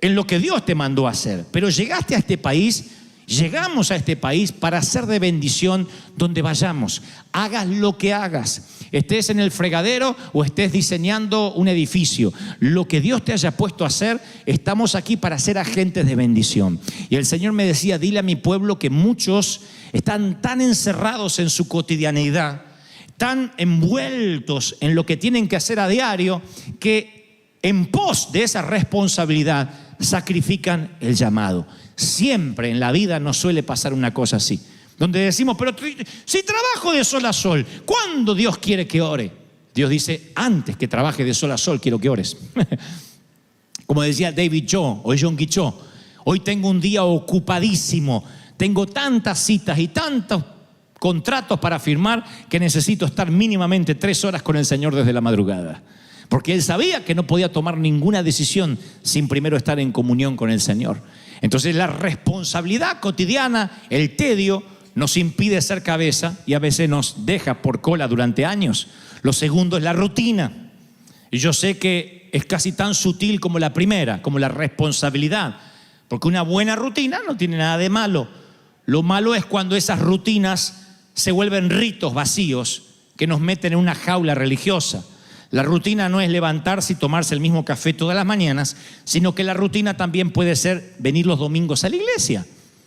[SPEAKER 1] en lo que Dios te mandó a hacer. Pero llegaste a este país, llegamos a este país para ser de bendición donde vayamos. Hagas lo que hagas, estés en el fregadero o estés diseñando un edificio. Lo que Dios te haya puesto a hacer, estamos aquí para ser agentes de bendición. Y el Señor me decía, dile a mi pueblo que muchos están tan encerrados en su cotidianidad, tan envueltos en lo que tienen que hacer a diario, que en pos de esa responsabilidad sacrifican el llamado. Siempre en la vida nos suele pasar una cosa así, donde decimos, pero si trabajo de sol a sol, ¿cuándo Dios quiere que ore? Dios dice, antes que trabaje de sol a sol, quiero que ores. Como decía David Cho o Yonggi Cho, hoy tengo un día ocupadísimo, tengo tantas citas y tantas contratos para firmar que necesito estar mínimamente 3 horas con el Señor desde la madrugada. Porque él sabía que no podía tomar ninguna decisión sin primero estar en comunión con el Señor. Entonces la responsabilidad cotidiana, el tedio, nos impide ser cabeza y a veces nos deja por cola durante años. Lo segundo es la rutina. Y yo sé que es casi tan sutil como la primera, como la responsabilidad. Porque una buena rutina no tiene nada de malo. Lo malo es cuando esas rutinas se vuelven ritos vacíos que nos meten en una jaula religiosa. La rutina no es levantarse y tomarse el mismo café todas las mañanas, sino que la rutina también puede ser venir los domingos a la iglesia.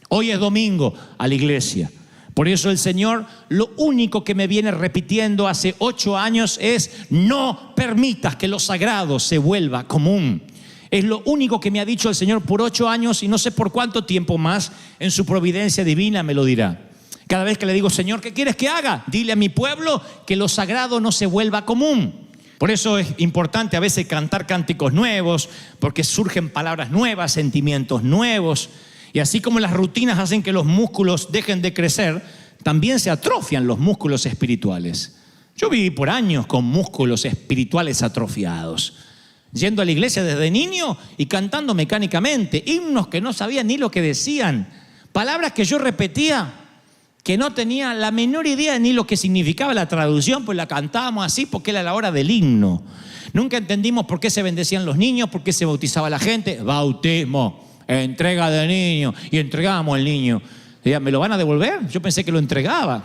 [SPEAKER 1] Hoy es domingo, a la iglesia. Por eso el Señor, lo único que me viene repitiendo hace 8 años es: no permitas que lo sagrado se vuelva común. Es lo único que me ha dicho el Señor por 8 años y no sé por cuánto tiempo más en su providencia divina me lo dirá. Cada vez que le digo: Señor, ¿qué quieres que haga? Dile a mi pueblo que lo sagrado no se vuelva común. Por eso es importante a veces cantar cánticos nuevos, porque surgen palabras nuevas, sentimientos nuevos. Y así como las rutinas hacen que los músculos dejen de crecer, también se atrofian los músculos espirituales. Yo viví por años con músculos espirituales atrofiados, yendo a la iglesia desde niño y cantando mecánicamente, himnos que no sabía ni lo que decían, palabras que yo repetía, que no tenía la menor idea ni lo que significaba la traducción, pues la cantábamos así porque era la hora del himno. Nunca entendimos por qué se bendecían los niños, por qué se bautizaba la gente. Bautismo, entrega de niño, y entregábamos al niño. Decía, ¿me lo van a devolver? Yo pensé que lo entregaba.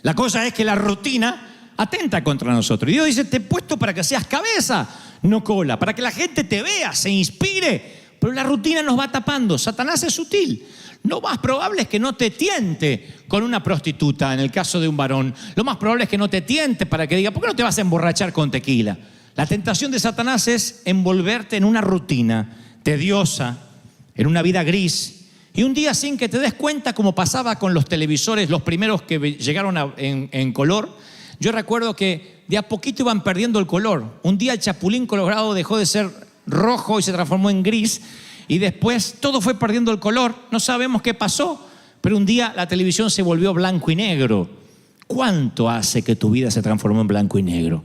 [SPEAKER 1] La cosa es que la rutina atenta contra nosotros. Y Dios dice: te he puesto para que seas cabeza, no cola, para que la gente te vea, se inspire. Pero la rutina nos va tapando. Satanás es sutil. Lo más probable es que no te tiente con una prostituta, en el caso de un varón. Lo más probable es que no te tiente para que diga: ¿por qué no te vas a emborrachar con tequila? La tentación de Satanás es envolverte en una rutina tediosa, en una vida gris. Y un día, sin que te des cuenta, como pasaba con los televisores, los primeros que llegaron en color, yo recuerdo que de a poquito iban perdiendo el color. Un día el Chapulín Colorado dejó de ser rojo y se transformó en gris. Y después todo fue perdiendo el color. No sabemos qué pasó, pero un día la televisión se volvió blanco y negro. ¿Cuánto hace que tu vida se transformó en blanco y negro?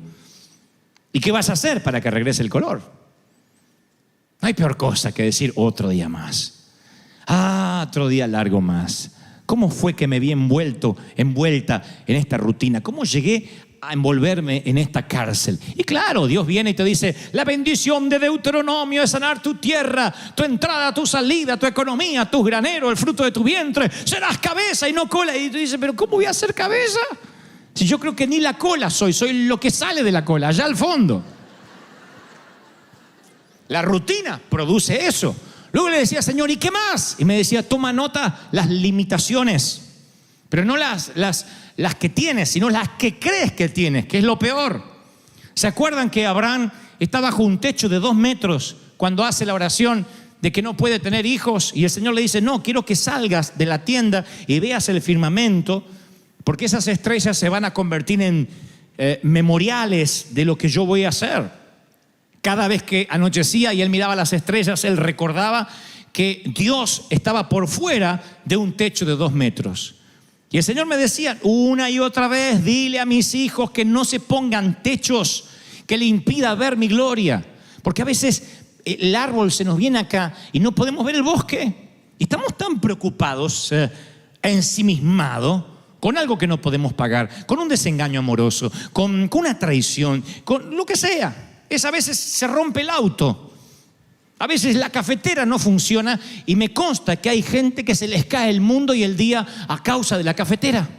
[SPEAKER 1] ¿Y qué vas a hacer para que regrese el color? No hay peor cosa que decir: otro día más. Otro día largo más. ¿Cómo fue que me vi envuelta en esta rutina? ¿Cómo llegué a envolverme en esta cárcel? Y claro, Dios viene y te dice: la bendición de Deuteronomio es sanar tu tierra, tu entrada, tu salida, tu economía, tus graneros, el fruto de tu vientre. Serás cabeza y no cola. Y tú dices: ¿pero cómo voy a ser cabeza? Si yo creo que ni la cola soy lo que sale de la cola, allá al fondo. La rutina produce eso. Luego le decía: Señor, ¿y qué más? Y me decía: toma nota las limitaciones, pero no las que tienes, sino las que crees que tienes, que es lo peor. ¿Se acuerdan que Abraham está bajo un techo de 2 metros cuando hace la oración de que no puede tener hijos? Y el Señor le dice: no, quiero que salgas de la tienda y veas el firmamento, porque esas estrellas se van a convertir en memoriales de lo que yo voy a hacer. Cada vez que anochecía y él miraba las estrellas, él recordaba que Dios estaba por fuera de un techo de 2 metros. Y el Señor me decía una y otra vez: dile a mis hijos que no se pongan techos que le impida ver mi gloria. Porque a veces el árbol se nos viene acá y no podemos ver el bosque. Y estamos tan preocupados, ensimismados, con algo que no podemos pagar, con un desengaño amoroso, con una traición, con lo que sea. A veces se rompe el auto. A veces la cafetera no funciona y me consta que hay gente que se les cae el mundo y el día a causa de la cafetera.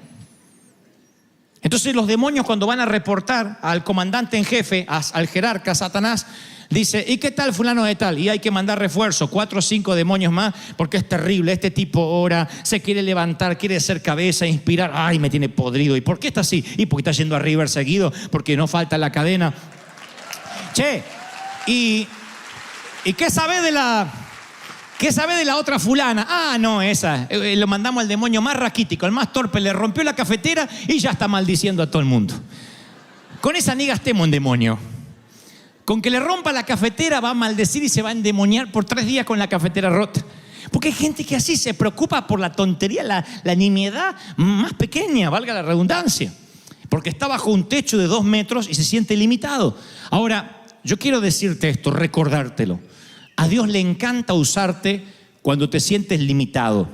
[SPEAKER 1] Entonces los demonios, cuando van a reportar al comandante en jefe, al jerarca Satanás, dice: ¿y qué tal fulano de tal? Y hay que mandar refuerzo, 4 o 5 demonios más, porque es terrible. Este tipo ora, se quiere levantar, quiere ser cabeza, inspirar. Ay, me tiene podrido. ¿Y por qué está así? Y porque está yendo a River seguido, porque no falta la cadena. Che, ¿y qué sabe de la otra fulana? No, esa. Lo mandamos al demonio más raquítico, el más torpe. Le rompió la cafetera y ya está maldiciendo a todo el mundo. Con esa ni gastemos en demonio. Con que le rompa la cafetera va a maldecir y se va a endemoniar por 3 días con la cafetera rota. Porque hay gente que así se preocupa por la tontería, la nimiedad más pequeña, valga la redundancia. Porque está bajo un techo de 2 metros y se siente limitado. Ahora, yo quiero decirte esto, recordártelo. A Dios le encanta usarte cuando te sientes limitado.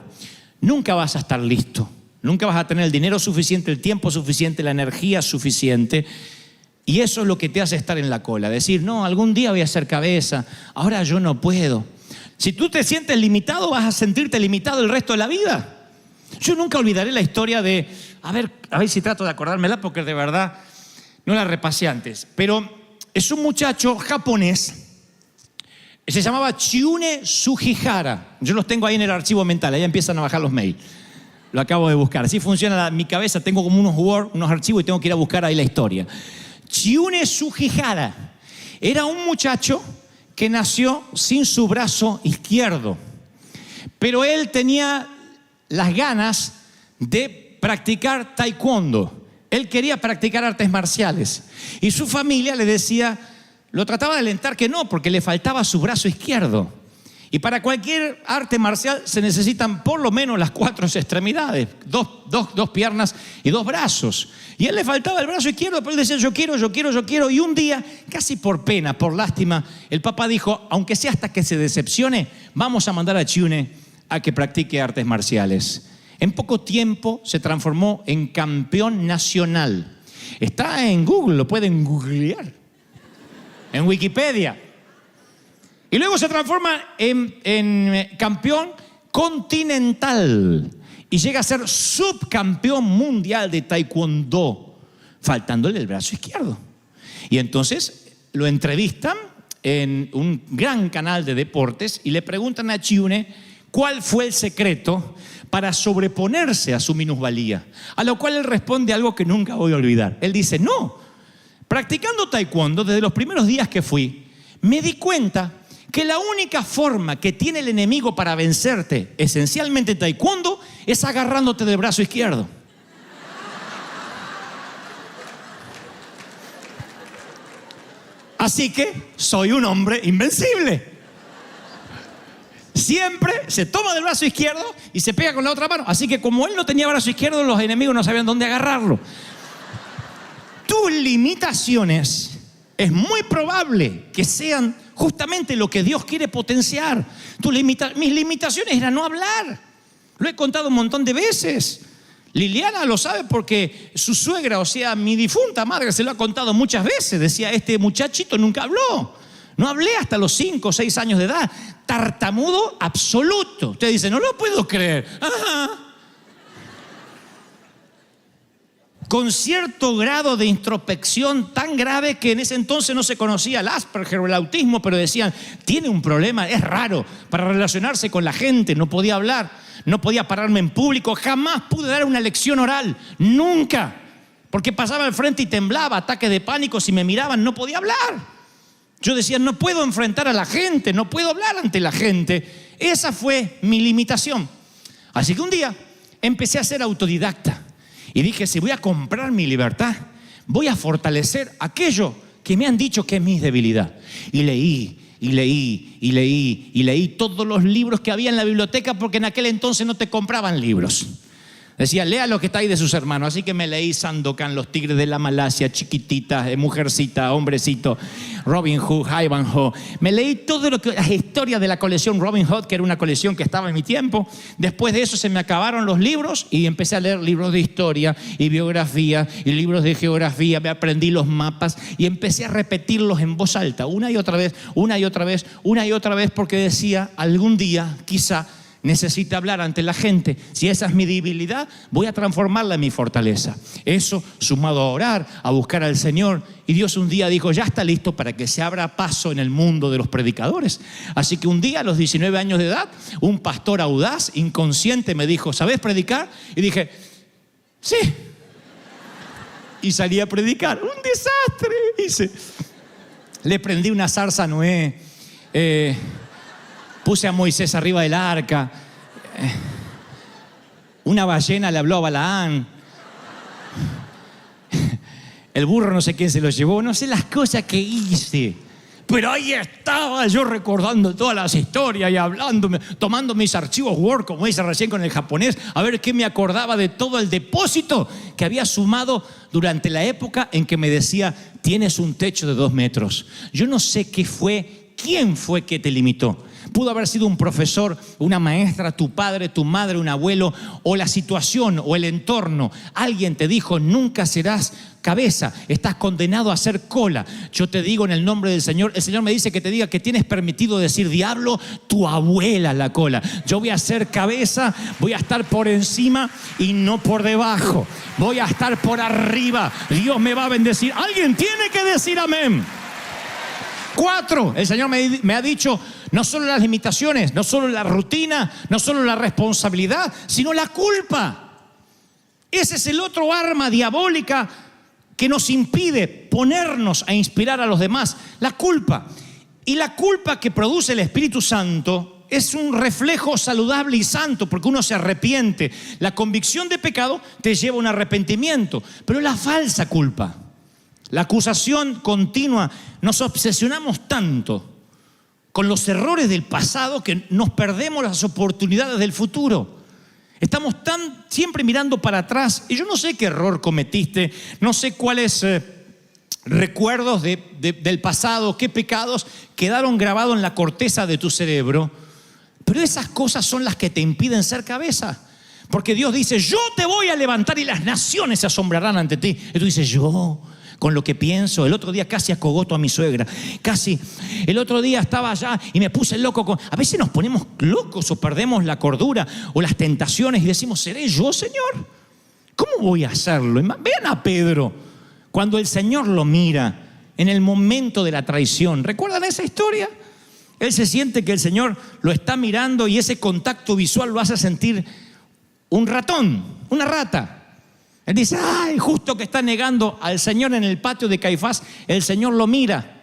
[SPEAKER 1] Nunca vas a estar listo. Nunca vas a tener el dinero suficiente, el tiempo suficiente, la energía suficiente. Y eso es lo que te hace estar en la cola. Decir, no, algún día voy a ser cabeza. Ahora yo no puedo. Si tú te sientes limitado, vas a sentirte limitado el resto de la vida. Yo nunca olvidaré la historia de... A ver si trato de acordármela porque de verdad no la repasé antes. Pero es un muchacho japonés. Se llamaba Chiune Sugihara. Yo los tengo ahí en el archivo mental. Ahí empiezan a bajar los mails. Lo acabo de buscar. Así funciona mi cabeza. Tengo como unos Word, unos archivos y tengo que ir a buscar ahí la historia. Chiune Sugihara era un muchacho que nació sin su brazo izquierdo. Pero él tenía las ganas de practicar taekwondo. Él quería practicar artes marciales. Y su familia le decía, lo trataba de alentar que no, porque le faltaba su brazo izquierdo. Y para cualquier arte marcial se necesitan por lo menos las 4 extremidades, dos piernas y 2 brazos. Y a él le faltaba el brazo izquierdo, pero él decía, yo quiero. Y un día, casi por pena, por lástima, el papá dijo, aunque sea hasta que se decepcione, vamos a mandar a Chiune a que practique artes marciales. En poco tiempo se transformó en campeón nacional. Está en Google, lo pueden googlear. En Wikipedia. Y luego se transforma en campeón continental y llega a ser subcampeón mundial de taekwondo, faltándole el brazo izquierdo. Y entonces lo entrevistan en un gran canal de deportes y le preguntan a Chiune cuál fue el secreto para sobreponerse a su minusvalía. A lo cual él responde algo que nunca voy a olvidar. Él dice, no, practicando taekwondo desde los primeros días que fui, me di cuenta que la única forma que tiene el enemigo para vencerte, esencialmente en taekwondo, es agarrándote del brazo izquierdo. Así que soy un hombre invencible. Siempre se toma del brazo izquierdo y se pega con la otra mano. Así que como él no tenía brazo izquierdo, los enemigos no sabían dónde agarrarlo. Tus limitaciones es muy probable que sean justamente lo que Dios quiere potenciar. Mis limitaciones eran no hablar. Lo he contado un montón de veces. Liliana lo sabe porque su suegra, o sea, mi difunta madre, se lo ha contado muchas veces. Decía, este muchachito nunca habló. No hablé hasta los 5 o 6 años de edad. Tartamudo absoluto. Usted dice, no lo puedo creer. Ajá. Con cierto grado de introspección tan grave que en ese entonces no se conocía el Asperger o el autismo, pero decían, tiene un problema, es raro para relacionarse con la gente, no podía hablar, no podía pararme en público, jamás pude dar una lección oral, nunca, porque pasaba al frente y temblaba, ataques de pánico, si me miraban no podía hablar. Yo decía, no puedo enfrentar a la gente, no puedo hablar ante la gente. Esa fue mi limitación. Así que un día empecé a ser autodidacta. Y dije, si voy a comprar mi libertad, voy a fortalecer aquello que me han dicho que es mi debilidad. Y leí todos los libros que había en la biblioteca, porque en aquel entonces no te compraban libros. Decía, lea lo que está ahí de sus hermanos. Así que me leí Sandokan, Los Tigres de la Malasia, Chiquitita, Mujercita, Hombrecito, Robin Hood, Ivanhoe. Me leí todo lo que las historias de la colección Robin Hood, que era una colección que estaba en mi tiempo. Después de eso se me acabaron los libros y empecé a leer libros de historia y biografía y libros de geografía. Me aprendí los mapas y empecé a repetirlos en voz alta, una y otra vez, porque decía, algún día, quizá, necesita hablar ante la gente. Si esa es mi debilidad, voy a transformarla en mi fortaleza. Eso sumado a orar, a buscar al Señor. Y Dios un día dijo, ya está listo para que se abra paso en el mundo de los predicadores. Así que un día, a los 19 años de edad, un pastor audaz, inconsciente, me dijo, ¿sabes predicar? Y dije, sí. Y salí a predicar. ¡Un desastre! Hice. Le prendí una zarza a Noé. Puse a Moisés arriba del arca. Una ballena le habló a Balaán. El burro no sé quién se lo llevó. No sé las cosas que hice. Pero ahí estaba yo recordando todas las historias y hablándome, tomando mis archivos Word, como dice recién con el japonés, a ver qué me acordaba de todo el depósito que había sumado durante la época en que me decía, tienes un techo de 2 metros. Yo no sé qué fue, quién fue que te limitó. Pudo haber sido un profesor, una maestra, tu padre, tu madre, un abuelo, o la situación o el entorno. Alguien te dijo, nunca serás cabeza, estás condenado a ser cola. Yo te digo en el nombre del Señor, el Señor me dice que te diga que tienes permitido decir, diablo, tu abuela es la cola. Yo voy a ser cabeza, voy a estar por encima y no por debajo. Voy a estar por arriba. Dios me va a bendecir. Alguien tiene que decir amén. 4, el Señor me ha dicho, no solo las limitaciones, no solo la rutina, no solo la responsabilidad, sino la culpa. Ese es el otro arma diabólica que nos impide ponernos a inspirar a los demás, la culpa. Y la culpa que produce el Espíritu Santo es un reflejo saludable y santo, porque uno se arrepiente. La convicción de pecado te lleva a un arrepentimiento, pero la falsa culpa, la acusación continua, nos obsesionamos tanto con los errores del pasado que nos perdemos las oportunidades del futuro. Estamos siempre mirando para atrás y yo no sé qué error cometiste, no sé cuáles recuerdos del pasado, qué pecados quedaron grabados en la corteza de tu cerebro, pero esas cosas son las que te impiden ser cabeza. Porque Dios dice, yo te voy a levantar y las naciones se asombrarán ante ti. Y tú dices, yo, con lo que pienso, el otro día casi acogoto a mi suegra, el otro día estaba allá y me puse loco. A veces nos ponemos locos o perdemos la cordura o las tentaciones y decimos, ¿seré yo, Señor? ¿Cómo voy a hacerlo? Vean a Pedro, cuando el Señor lo mira en el momento de la traición. ¿Recuerdan esa historia? Él se siente que el Señor lo está mirando y ese contacto visual lo hace sentir un ratón, una rata. Él dice, ay, justo que está negando al Señor en el patio de Caifás, el Señor lo mira.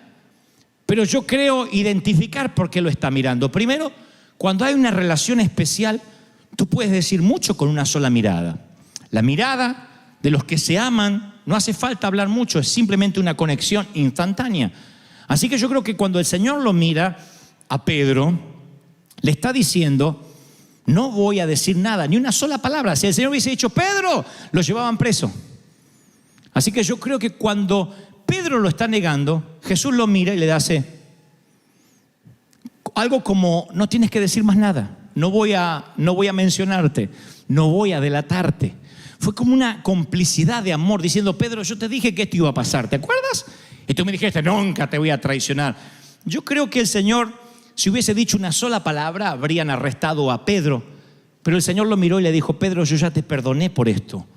[SPEAKER 1] Pero yo creo identificar por qué lo está mirando. Primero, cuando hay una relación especial, tú puedes decir mucho con una sola mirada. La mirada de los que se aman, no hace falta hablar mucho, es simplemente una conexión instantánea. Así que yo creo que cuando el Señor lo mira a Pedro, le está diciendo, no voy a decir nada, ni una sola palabra. Si el Señor hubiese dicho, Pedro, lo llevaban preso. Así que yo creo que cuando Pedro lo está negando, Jesús lo mira y le hace algo como, no tienes que decir más nada, no voy a mencionarte, no voy a delatarte. Fue como una complicidad de amor, diciendo, Pedro, yo te dije que esto iba a pasar, ¿te acuerdas? Y tú me dijiste, nunca te voy a traicionar. Yo creo que el Señor, si hubiese dicho una sola palabra, habrían arrestado a Pedro. Pero el Señor lo miró y le dijo, Pedro, yo ya te perdoné por esto.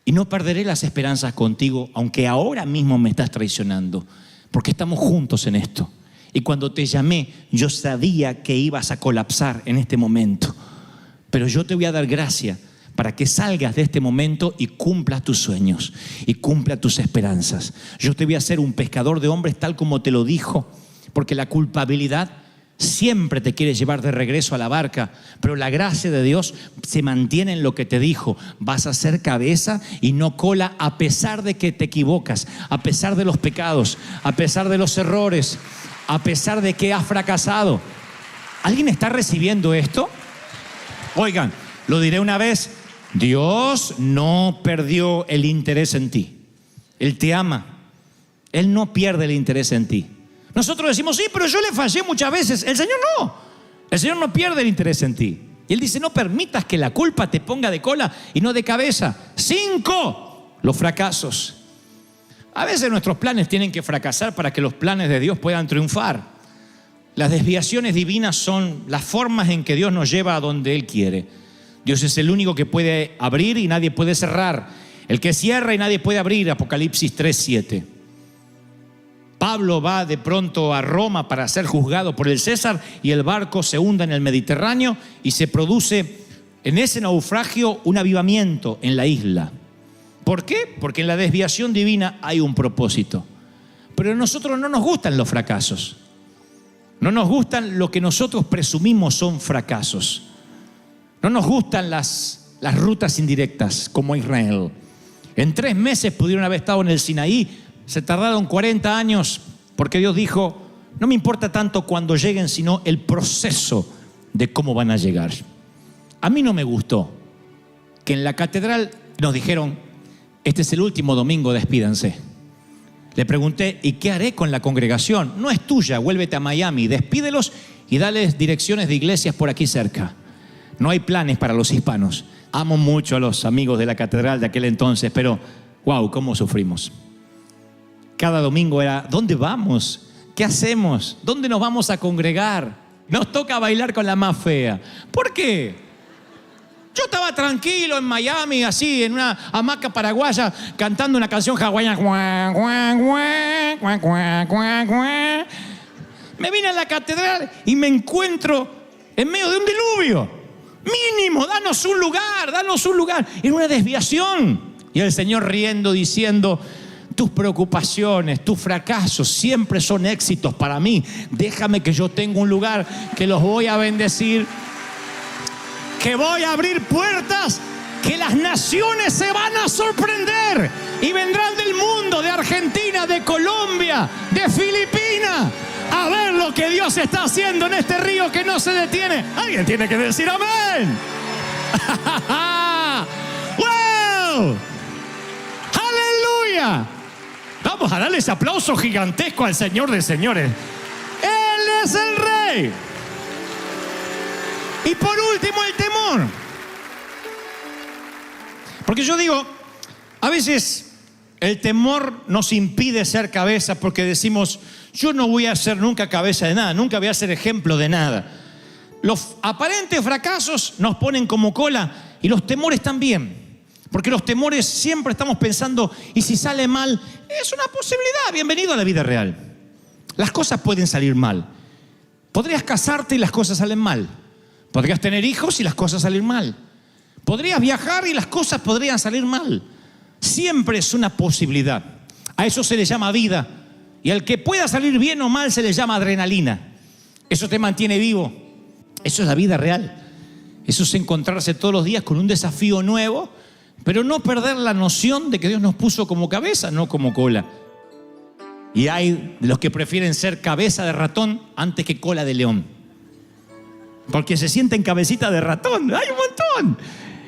[SPEAKER 1] Y no perderé las esperanzas contigo, aunque ahora mismo me estás traicionando. Porque estamos juntos en esto. Y cuando te llamé, yo sabía que ibas a colapsar en este momento. Pero yo te voy a dar gracia para que salgas de este momento y cumplas tus sueños. Y cumplas tus esperanzas. Yo te voy a hacer un pescador de hombres tal como te lo dijo. Porque la culpabilidad siempre te quiere llevar de regreso a la barca, pero la gracia de Dios se mantiene en lo que te dijo. Vas a ser cabeza y no cola, a pesar de que te equivocas, a pesar de los pecados, a pesar de los errores, a pesar de que has fracasado. ¿Alguien está recibiendo esto? Oigan, lo diré una vez, Dios no perdió el interés en ti. Él te ama. Él no pierde el interés en ti. Nosotros decimos, sí, pero yo le fallé muchas veces. El Señor no. El Señor no pierde el interés en ti. Y Él dice, no permitas que la culpa te ponga de cola y no de cabeza. 5, los fracasos. A veces nuestros planes tienen que fracasar para que los planes de Dios puedan triunfar. Las desviaciones divinas son las formas en que Dios nos lleva a donde Él quiere. Dios es el único que puede abrir y nadie puede cerrar. El que cierra y nadie puede abrir. Apocalipsis 3:7. Pablo va de pronto a Roma para ser juzgado por el César y el barco se hunde en el Mediterráneo y se produce en ese naufragio un avivamiento en la isla. ¿Por qué? Porque en la desviación divina hay un propósito. Pero a nosotros no nos gustan los fracasos. No nos gustan lo que nosotros presumimos son fracasos. No nos gustan las rutas indirectas como Israel. En 3 meses pudieron haber estado en el Sinaí. Se tardaron 40 años porque Dios dijo, No me importa tanto cuando lleguen, sino el proceso de cómo van a llegar. A mí no me gustó que en la catedral nos dijeron: este es el último domingo, despídanse. Le pregunté: ¿y qué haré con la congregación? No es tuya, vuélvete a Miami, despídelos y dales direcciones de iglesias por aquí cerca. No hay planes para los hispanos. Amo mucho a los amigos de la catedral de aquel entonces, pero wow, cómo sufrimos. Cada domingo era: ¿dónde vamos? ¿Qué hacemos? ¿Dónde nos vamos a congregar? Nos toca bailar con la más fea. ¿Por qué? Yo estaba tranquilo en Miami, así, en una hamaca paraguaya, cantando una canción hawaiana. Me vine a la catedral y me encuentro en medio de un diluvio. Mínimo, danos un lugar, danos un lugar. En una desviación. Y el Señor riendo, diciendo: tus preocupaciones, tus fracasos siempre son éxitos para mí. Déjame que yo tenga un lugar que los voy a bendecir, que voy a abrir puertas, que las naciones se van a sorprender y vendrán del mundo, de Argentina, de Colombia, de Filipinas, a ver lo que Dios está haciendo en este río que no se detiene. Alguien tiene que decir amén. ¡Wow! ¡Aleluya! Vamos a darle ese aplauso gigantesco al Señor de señores. Él es el Rey. Y por último, el temor. Porque yo digo, a veces el temor nos impide ser cabeza porque decimos: yo no voy a ser nunca cabeza de nada, nunca voy a ser ejemplo de nada. Los aparentes fracasos nos ponen como cola, y los temores también. Porque los temores siempre estamos pensando: ¿y si sale mal? Es una posibilidad. Bienvenido a la vida real. Las cosas pueden salir mal. Podrías casarte y las cosas salen mal. Podrías tener hijos y las cosas salen mal. Podrías viajar y las cosas podrían salir mal. Siempre es una posibilidad. A eso se le llama vida. Y al que pueda salir bien o mal se le llama adrenalina. Eso te mantiene vivo. Eso es la vida real. Eso es encontrarse todos los días con un desafío nuevo, pero no perder la noción de que Dios nos puso como cabeza, no como cola. Y hay los que prefieren ser cabeza de ratón antes que cola de león, porque se sienten cabecita de ratón. Hay un montón.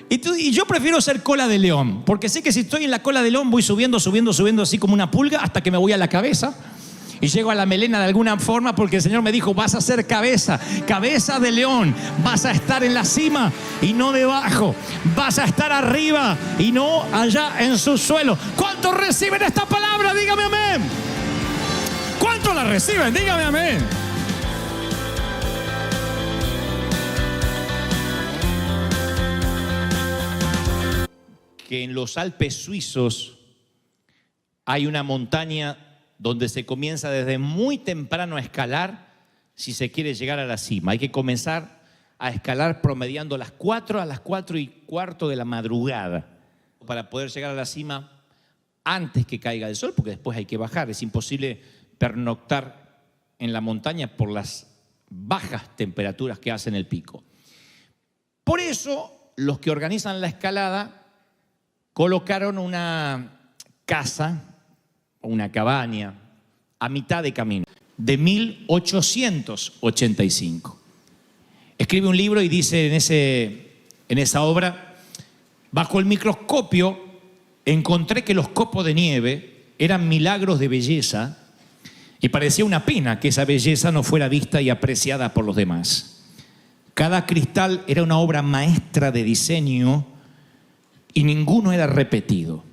[SPEAKER 1] Y yo prefiero ser cola de león, porque sé que si estoy en la cola de león voy subiendo así como una pulga hasta que me voy a la cabeza y llego a la melena de alguna forma, porque el Señor me dijo: vas a ser cabeza de león. Vas a estar en la cima y no debajo. Vas a estar arriba y no allá en su suelo. ¿Cuántos reciben esta palabra? Dígame amén. ¿Cuántos la reciben? Dígame amén. Que en los Alpes suizos hay una montaña donde se comienza desde muy temprano a escalar si se quiere llegar a la cima. Hay que comenzar a escalar promediando a las 4:15 de la madrugada para poder llegar a la cima antes que caiga el sol, porque después hay que bajar. Es imposible pernoctar en la montaña por las bajas temperaturas que hacen el pico. Por eso los que organizan la escalada colocaron una casa o una cabaña a mitad de camino, de 1885. Escribe un libro y dice en esa obra: bajo el microscopio encontré que los copos de nieve eran milagros de belleza y parecía una pena que esa belleza no fuera vista y apreciada por los demás. Cada cristal era una obra maestra de diseño y ninguno era repetido.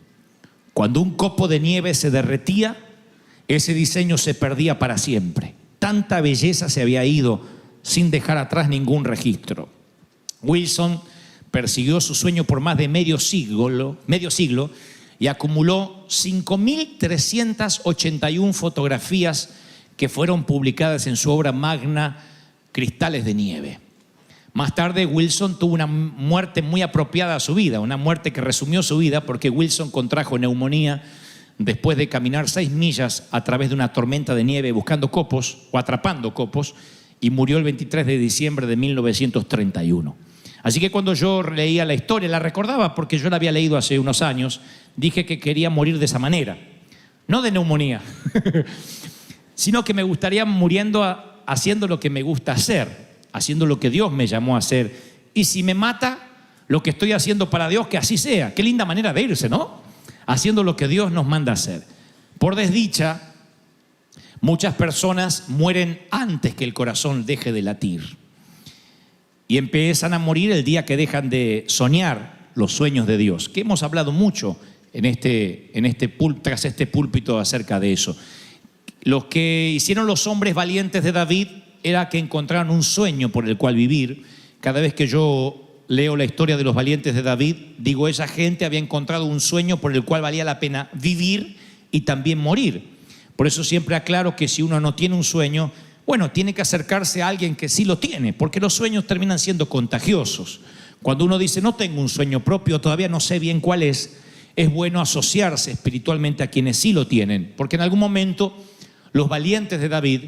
[SPEAKER 1] Cuando un copo de nieve se derretía, ese diseño se perdía para siempre. Tanta belleza se había ido sin dejar atrás ningún registro. Wilson persiguió su sueño por más de medio siglo y acumuló 5.381 fotografías que fueron publicadas en su obra magna Cristales de Nieve. Más tarde, Wilson tuvo una muerte muy apropiada a su vida, una muerte que resumió su vida, porque Wilson contrajo neumonía después de caminar 6 millas a través de una tormenta de nieve buscando copos o atrapando copos, y murió el 23 de diciembre de 1931. Así que cuando yo leía la historia, la recordaba porque yo la había leído hace unos años, dije que quería morir de esa manera, no de neumonía, sino que me gustaría muriendo haciendo lo que me gusta hacer, haciendo lo que Dios me llamó a hacer. Y si me mata lo que estoy haciendo para Dios, que así sea. Qué linda manera de irse, ¿no? Haciendo lo que Dios nos manda hacer. Por desdicha, muchas personas mueren antes que el corazón deje de latir. Y empiezan a morir el día que dejan de soñar los sueños de Dios, que hemos hablado mucho tras este púlpito acerca de eso. Lo que hicieron los hombres valientes de David era que encontraron un sueño por el cual vivir. Cada vez que yo leo la historia de los valientes de David, digo, esa gente había encontrado un sueño por el cual valía la pena vivir y también morir. Por eso siempre aclaro que si uno no tiene un sueño, bueno, tiene que acercarse a alguien que sí lo tiene, porque los sueños terminan siendo contagiosos. Cuando uno dice, no tengo un sueño propio, todavía no sé bien cuál es bueno asociarse espiritualmente a quienes sí lo tienen, porque en algún momento los valientes de David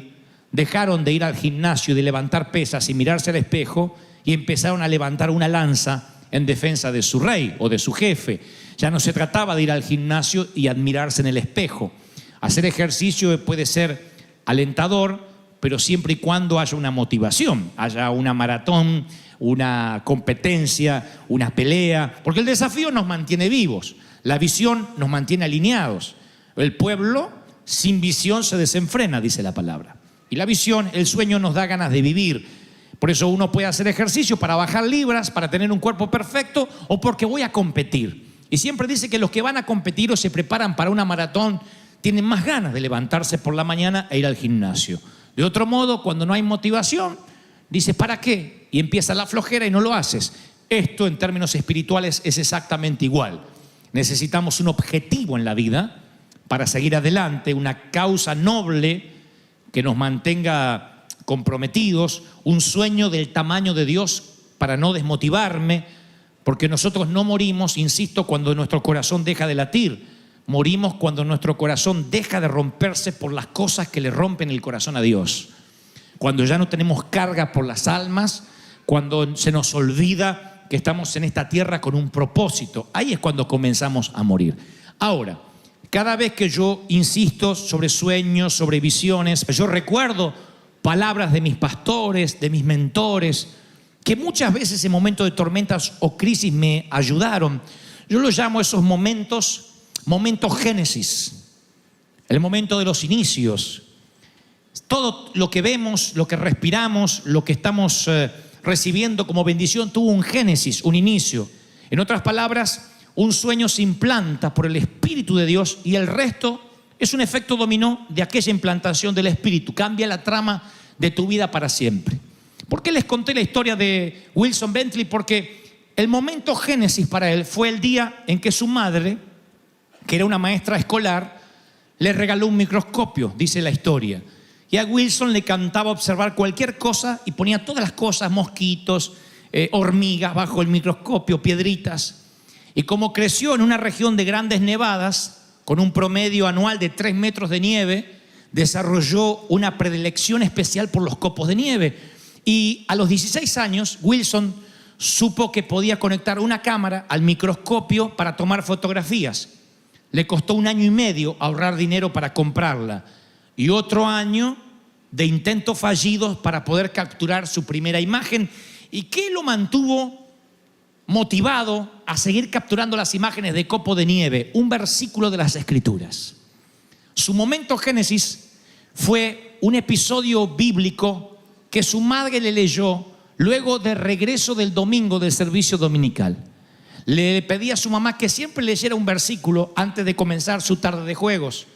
[SPEAKER 1] dejaron de ir al gimnasio y de levantar pesas y mirarse al espejo y empezaron a levantar una lanza en defensa de su rey o de su jefe. Ya no se trataba de ir al gimnasio y admirarse en el espejo. Hacer ejercicio puede ser alentador, pero siempre y cuando haya una motivación, haya una maratón, una competencia, una pelea, porque el desafío nos mantiene vivos, la visión nos mantiene alineados. El pueblo sin visión se desenfrena, dice la palabra. Y la visión, el sueño nos da ganas de vivir. Por eso uno puede hacer ejercicio para bajar libras, para tener un cuerpo perfecto o porque voy a competir. Y siempre dice que los que van a competir o se preparan para una maratón tienen más ganas de levantarse por la mañana e ir al gimnasio. De otro modo, cuando no hay motivación, dices, ¿para qué? Y empieza la flojera y no lo haces. Esto en términos espirituales es exactamente igual. Necesitamos un objetivo en la vida para seguir adelante, una causa noble que nos mantenga comprometidos, un sueño del tamaño de Dios para no desmotivarme, porque nosotros no morimos, insisto, cuando nuestro corazón deja de latir. Morimos cuando nuestro corazón deja de romperse por las cosas que le rompen el corazón a Dios. Cuando ya no tenemos carga por las almas, cuando se nos olvida que estamos en esta tierra con un propósito. Ahí es cuando comenzamos a morir. Ahora, cada vez que yo insisto sobre sueños, sobre visiones, yo recuerdo palabras de mis pastores, de mis mentores, que muchas veces en momentos de tormentas o crisis me ayudaron. Yo los llamo esos momentos génesis, el momento de los inicios. Todo lo que vemos, lo que respiramos, lo que estamos recibiendo como bendición tuvo un génesis, un inicio. En otras palabras, un sueño se implanta por el Espíritu de Dios y el resto es un efecto dominó de aquella implantación del Espíritu. Cambia la trama de tu vida para siempre. ¿Por qué les conté la historia de Wilson Bentley? Porque el momento génesis para él fue el día en que su madre, que era una maestra escolar, le regaló un microscopio, dice la historia. Y a Wilson le encantaba observar cualquier cosa y ponía todas las cosas, mosquitos, hormigas bajo el microscopio, piedritas. Y como creció en una región de grandes nevadas, con un promedio anual de 3 metros de nieve, desarrolló una predilección especial por los copos de nieve. Y a los 16 años, Wilson supo que podía conectar una cámara al microscopio para tomar fotografías. Le costó 1 año y medio ahorrar dinero para comprarla y otro año de intentos fallidos para poder capturar su primera imagen. ¿Y qué lo mantuvo motivado a seguir capturando las imágenes de copo de nieve? Un versículo de las Escrituras. Su momento génesis fue un episodio bíblico que su madre le leyó luego de regreso del domingo del servicio dominical. Le pedía a su mamá que siempre leyera un versículo antes de comenzar su tarde de juegos.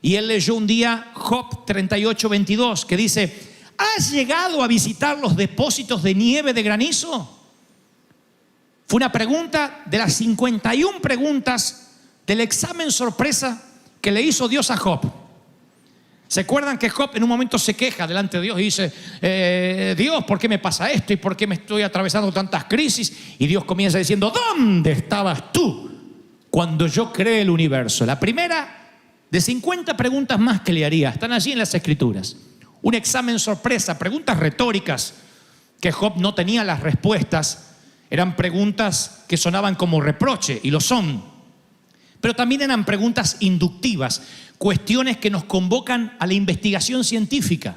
[SPEAKER 1] Y él leyó un día Job 38:22, que dice: ¿has llegado a visitar los depósitos de nieve de granizo? Fue una pregunta de las 51 preguntas del examen sorpresa que le hizo Dios a Job. ¿Se acuerdan que Job en un momento se queja delante de Dios y dice: Dios, ¿por qué me pasa esto? ¿Y por qué me estoy atravesando tantas crisis? Y Dios comienza diciendo: ¿dónde estabas tú cuando yo creé el universo? La primera de 50 preguntas más que le haría están allí en las Escrituras. Un examen sorpresa, preguntas retóricas que Job no tenía las respuestas. Eran preguntas que sonaban como reproche, y lo son. pero también eran preguntas inductivas, cuestiones que nos convocan a la investigación científica.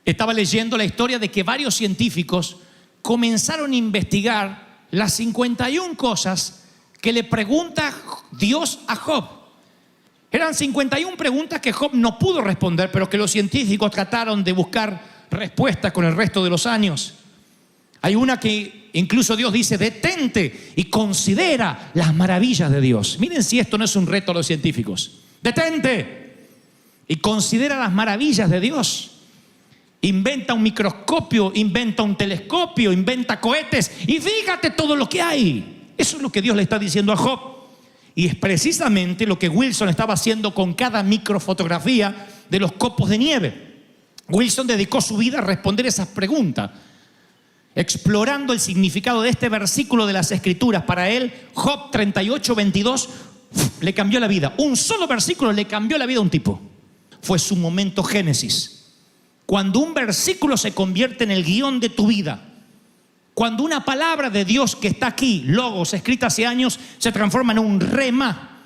[SPEAKER 1] Estaba leyendo la historia de que varios científicos comenzaron a investigar las 51 cosas que le pregunta Dios a Job. Eran 51 preguntas que Job no pudo responder, pero que los científicos trataron de buscar respuestas con el resto de los años. Hay una que incluso Dios dice: detente y considera las maravillas de Dios. Miren si esto no es un reto a los científicos. Detente y considera las maravillas de Dios. Inventa un microscopio, inventa un telescopio, inventa cohetes y fíjate todo lo que hay. Eso es lo que Dios le está diciendo a Job. Y es precisamente lo que Wilson estaba haciendo con cada microfotografía de los copos de nieve. Wilson dedicó su vida a responder esas preguntas, explorando el significado de este versículo de las Escrituras. Para él, Job 38:22 le cambió la vida. Un solo versículo le cambió la vida a un tipo. Fue su momento génesis. Cuando un versículo se convierte en el guión de tu vida, cuando una palabra de Dios que está aquí, logos, escrita hace años, se transforma en un rema.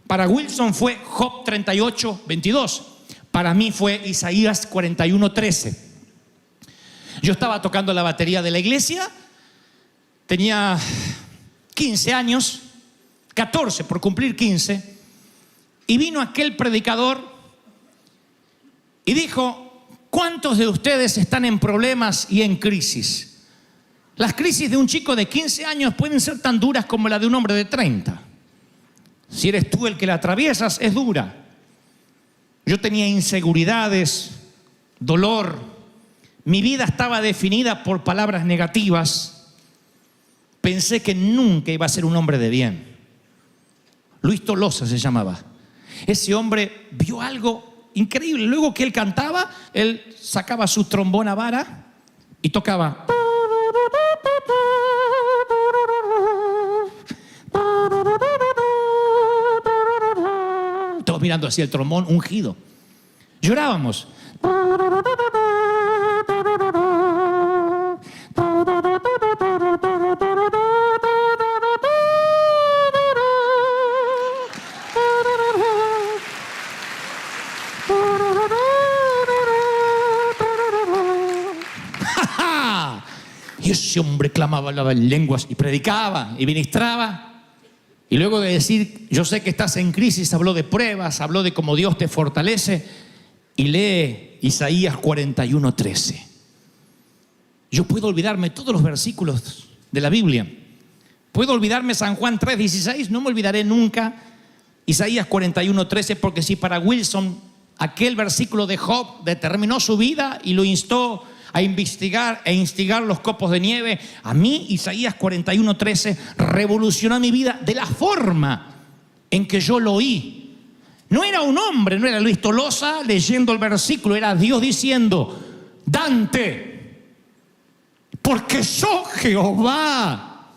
[SPEAKER 1] Para Wilson fue Job 38:22. Para mí fue Isaías 41:13. Yo estaba tocando la batería de la iglesia, tenía 15 años, 14 por cumplir 15, y vino aquel predicador y dijo: ¿cuántos de ustedes están en problemas y en crisis? Las crisis de un chico de 15 años pueden ser tan duras como la de un hombre de 30. Si eres tú el que la atraviesas, es dura. Yo tenía inseguridades, dolor. Mi vida estaba definida por palabras negativas. Pensé que nunca iba a ser un hombre de bien. Luis Tolosa se llamaba. Ese hombre vio algo increíble. Luego que él cantaba, él sacaba su trombón a vara y tocaba. Todos mirando hacia el trombón ungido. Llorábamos. Y ese hombre clamaba, hablaba en lenguas y predicaba y ministraba. Y luego de decir: yo sé que estás en crisis, habló de pruebas, habló de cómo Dios te fortalece. Y lee Isaías 41:13. Yo puedo olvidarme todos los versículos de la Biblia. Puedo olvidarme San Juan 3:16, no me olvidaré nunca Isaías 41:13, porque si para Wilson aquel versículo de Job determinó su vida y lo instó a investigar e instigar los copos de nieve, a mí Isaías 41:13 revolucionó mi vida de la forma en que yo lo oí. No era un hombre, no era Luis Tolosa leyendo el versículo, era Dios diciendo: Dante, porque yo, Jehová,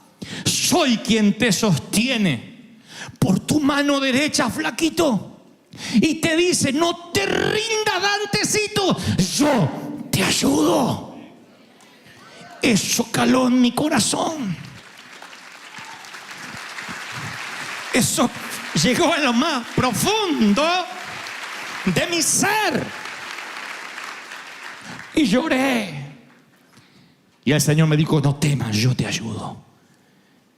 [SPEAKER 1] soy quien te sostiene por tu mano derecha, flaquito. Y te dice: no te rindas, Dantecito, yo te ayudo. Eso caló en mi corazón. Eso llegó a lo más profundo de mi ser. Y lloré. Y el Señor me dijo: no temas, yo te ayudo.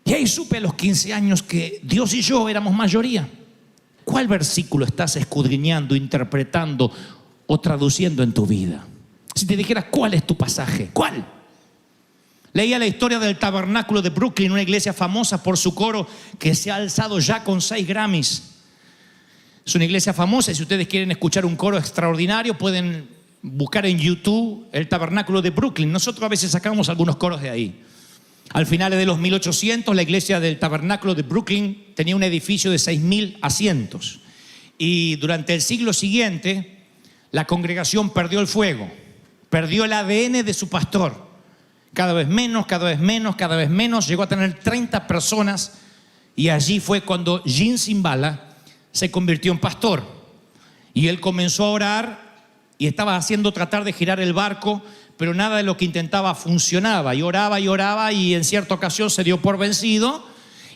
[SPEAKER 1] Y ahí supe a los 15 años que Dios y yo éramos mayoría. ¿Cuál versículo estás escudriñando, interpretando o traduciendo en tu vida? Si te dijeras, ¿cuál es tu pasaje? ¿Cuál? Leía la historia del Tabernáculo de Brooklyn, una iglesia famosa por su coro que se ha alzado ya con 6 Grammys. Es una iglesia famosa y si ustedes quieren escuchar un coro extraordinario pueden buscar en YouTube el Tabernáculo de Brooklyn. Nosotros a veces sacamos algunos coros de ahí. Al final de los 1800 la iglesia del Tabernáculo de Brooklyn tenía un edificio de 6.000 asientos. Y durante el siglo siguiente la congregación perdió el fuego, perdió el ADN de su pastor. Cada vez menos, cada vez menos, cada vez menos. Llegó a tener 30 personas y allí fue cuando Gene Simbala se convirtió en pastor. Y él comenzó a orar y estaba haciendo tratar de girar el barco, pero nada de lo que intentaba funcionaba. Y oraba y en cierta ocasión se dio por vencido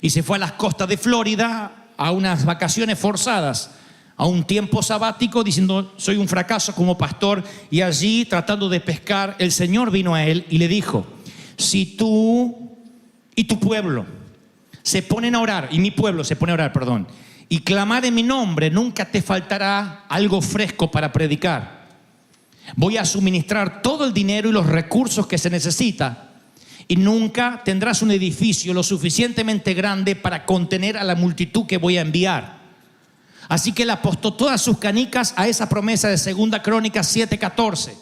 [SPEAKER 1] y se fue a las costas de Florida a unas vacaciones forzadas, a un tiempo sabático, diciendo: soy un fracaso como pastor. Y allí, tratando de pescar, el Señor vino a él y le dijo: si tú y tu pueblo se ponen a orar, y mi pueblo se pone a orar, perdón, y clamar en mi nombre, nunca te faltará algo fresco para predicar. Voy a suministrar todo el dinero y los recursos que se necesita, y nunca tendrás un edificio lo suficientemente grande para contener a la multitud que voy a enviar. Así que él apostó todas sus canicas a esa promesa de 2 Crónicas 7:14.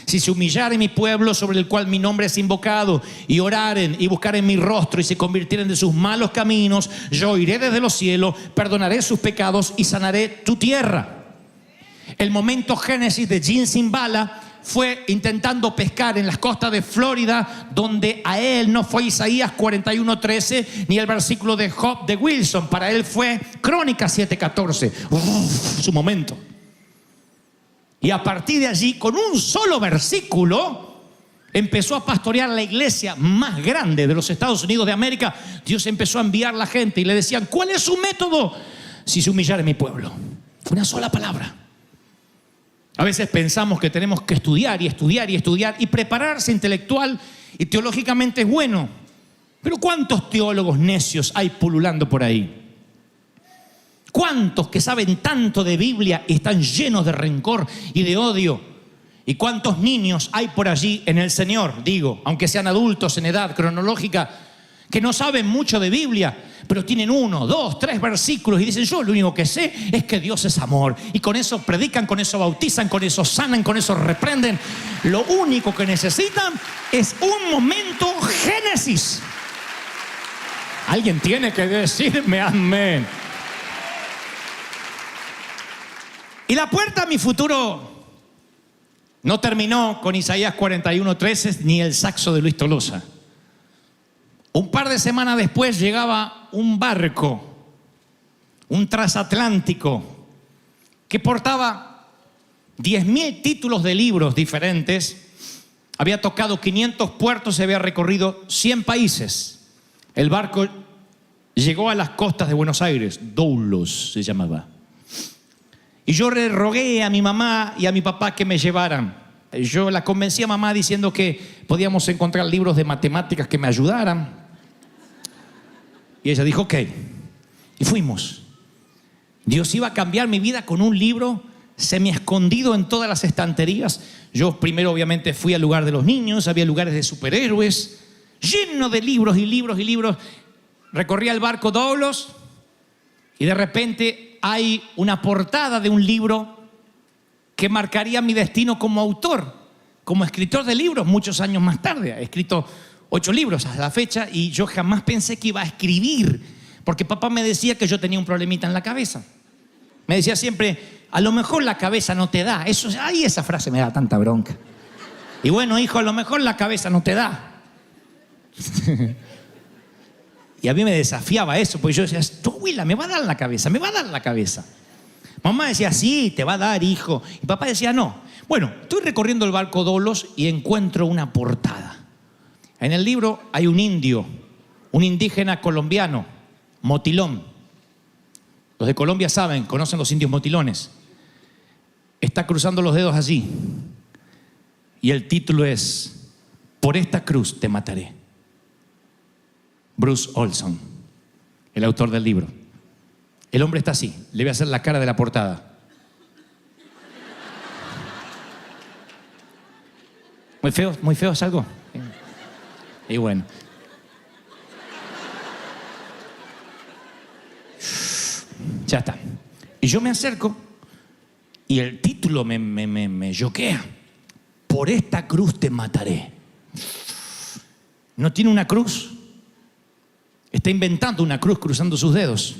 [SPEAKER 1] Si se humillare mi pueblo, sobre el cual mi nombre es invocado, y oraren y buscaren mi rostro y se convirtieren de sus malos caminos, yo iré desde los cielos, perdonaré sus pecados y sanaré tu tierra. El momento génesis de Gene Simbala fue intentando pescar en las costas de Florida, donde a él no fue Isaías 41:13 ni el versículo de Job de Wilson. Para él fue Crónicas 7:14. Su momento. Y a partir de allí, con un solo versículo, empezó a pastorear la iglesia más grande de los Estados Unidos de América. Dios empezó a enviar la gente y le decían: ¿cuál es su método? Si se humillare mi pueblo. Fue una sola palabra. A veces pensamos que tenemos que estudiar y estudiar y estudiar, y prepararse intelectual y teológicamente es bueno. Pero ¿cuántos teólogos necios hay pululando por ahí? ¿Cuántos que saben tanto de Biblia y están llenos de rencor y de odio? ¿Y cuántos niños hay por allí en el Señor? Digo, aunque sean adultos en edad cronológica, que no saben mucho de Biblia, pero tienen 1, 2, 3 versículos y dicen: yo lo único que sé es que Dios es amor. Y con eso predican, con eso bautizan, con eso sanan, con eso reprenden. Lo único que necesitan es un momento génesis. Alguien tiene que decirme amén. Y la puerta a mi futuro no terminó con Isaías 41:13 ni el saxo de Luis Tolosa. Un par de semanas después llegaba un barco, un transatlántico, que portaba 10.000 títulos de libros diferentes. Había tocado 500 puertos y había recorrido 100 países. El barco llegó a las costas de Buenos Aires, Doulos se llamaba. Y yo le rogué a mi mamá y a mi papá que me llevaran. Yo la convencí a mamá diciendo que podíamos encontrar libros de matemáticas que me ayudaran. Y ella dijo: ok. Y fuimos. Dios iba a cambiar mi vida con un libro semi escondido en todas las estanterías. Yo primero obviamente fui al lugar de los niños, había lugares de superhéroes, lleno de libros y libros y libros. Recorría el barco Doulos y de repente hay una portada de un libro que marcaría mi destino como autor, como escritor de libros muchos años más tarde. He escrito 8 libros a la fecha y yo jamás pensé que iba a escribir, porque papá me decía que yo tenía un problemita en la cabeza. Me decía siempre: a lo mejor la cabeza no te da. Esa frase me da tanta bronca. Y bueno, hijo, a lo mejor la cabeza no te da. Y a mí me desafiaba eso, porque yo decía: tú, Willa, me va a dar la cabeza, me va a dar la cabeza. Mamá decía: sí, te va a dar, hijo. Y papá decía: no. Bueno, estoy recorriendo el barco Doulos y encuentro una portada. En el libro hay un indio, un indígena colombiano, motilón. Los de Colombia saben, conocen los indios motilones. Está cruzando los dedos allí. Y el título es: por esta cruz te mataré. Bruce Olson, el autor del libro. El hombre está así. Le voy a hacer la cara de la portada. Muy feo es algo. Y bueno. Ya está. Y yo me acerco y el título me choquea. Por esta cruz te mataré. No tiene una cruz. Está inventando una cruz cruzando sus dedos.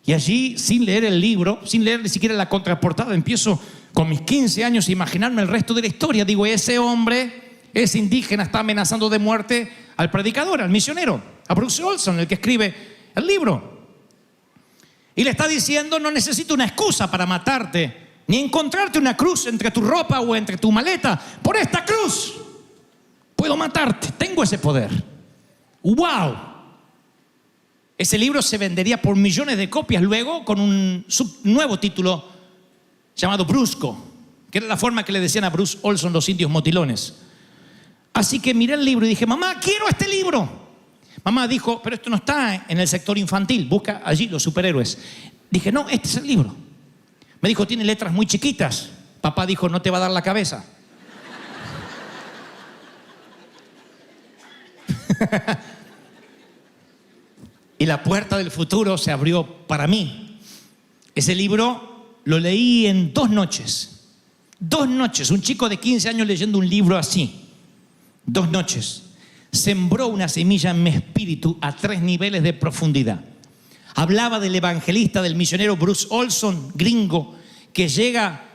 [SPEAKER 1] Y allí, sin leer el libro, sin leer ni siquiera la contraportada, empiezo con mis 15 años a imaginarme el resto de la historia. Digo: ese hombre, ese indígena, está amenazando de muerte al predicador, al misionero, a Bruce Olson, el que escribe el libro. Y le está diciendo: no necesito una excusa para matarte, ni encontrarte una cruz entre tu ropa o entre tu maleta. Por esta cruz puedo matarte, tengo ese poder. ¡Wow! Ese libro se vendería por millones de copias luego con un nuevo título llamado Brusco, que era la forma que le decían a Bruce Olson los indios motilones. Así que miré el libro y dije, mamá, quiero este libro. Mamá dijo, pero esto no está en el sector infantil, busca allí los superhéroes. Dije, no, este es el libro. Me dijo, tiene letras muy chiquitas. Papá dijo, no te va a dar la cabeza. Y la puerta del futuro se abrió para mí. Ese libro lo leí en 2 noches. 2 noches, un chico de 15 años leyendo un libro así. 2 noches. Sembró una semilla en mi espíritu a 3 niveles de profundidad. Hablaba del evangelista, del misionero Bruce Olson, gringo, que llega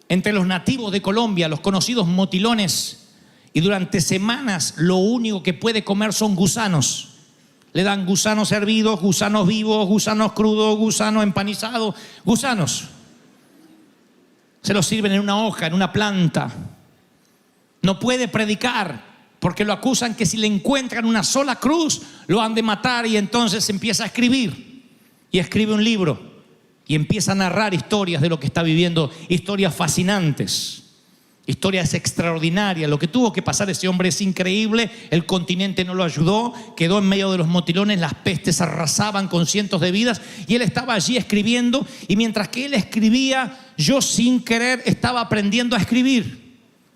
[SPEAKER 1] entre los nativos de Colombia, los conocidos motilones, y durante semanas lo único que puede comer son gusanos. Le dan gusanos hervidos, gusanos vivos, gusanos crudos, gusanos empanizados, gusanos. Se los sirven en una hoja, en una planta. No puede predicar porque lo acusan que si le encuentran una sola cruz lo han de matar, y entonces empieza a escribir y escribe un libro y empieza a narrar historias de lo que está viviendo, historias fascinantes. Historias extraordinarias. Lo que tuvo que pasar ese hombre es increíble. El continente no lo ayudó, quedó en medio de los motilones, las pestes arrasaban con cientos de vidas y él estaba allí escribiendo, y mientras que él escribía, yo sin querer estaba aprendiendo a escribir,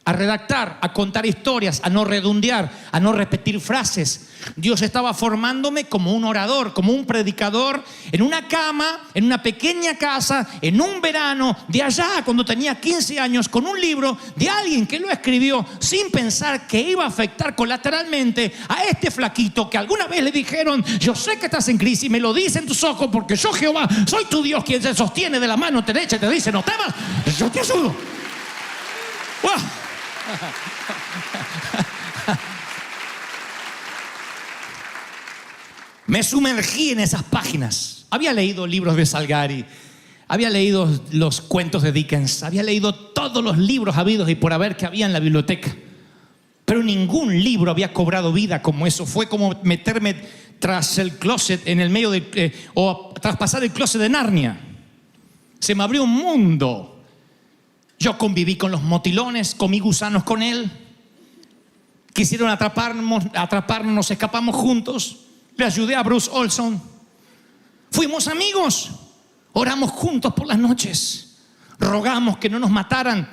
[SPEAKER 1] a redactar, a contar historias, a no redondear, a no repetir frases. Dios estaba formándome como un orador, como un predicador, en una cama, en una pequeña casa, en un verano de allá, cuando tenía 15 años, con un libro de alguien que lo escribió sin pensar que iba a afectar colateralmente a este flaquito que alguna vez le dijeron, yo sé que estás en crisis, me lo dicen tus ojos, porque yo, Jehová, soy tu Dios, quien se sostiene de la mano derecha y te dice, no temas, yo te ayudo. ¡Wow! Me sumergí en esas páginas. Había leído libros de Salgari, había leído los cuentos de Dickens, había leído todos los libros habidos y por haber que había en la biblioteca, pero ningún libro había cobrado vida como eso. Fue como meterme tras el closet en el medio de, o traspasar el closet de Narnia. Se me abrió un mundo. Yo conviví con los motilones, comí gusanos con él. Quisieron atraparnos, nos escapamos juntos. Le ayudé a Bruce Olson. Fuimos amigos. Oramos juntos por las noches. Rogamos que no nos mataran.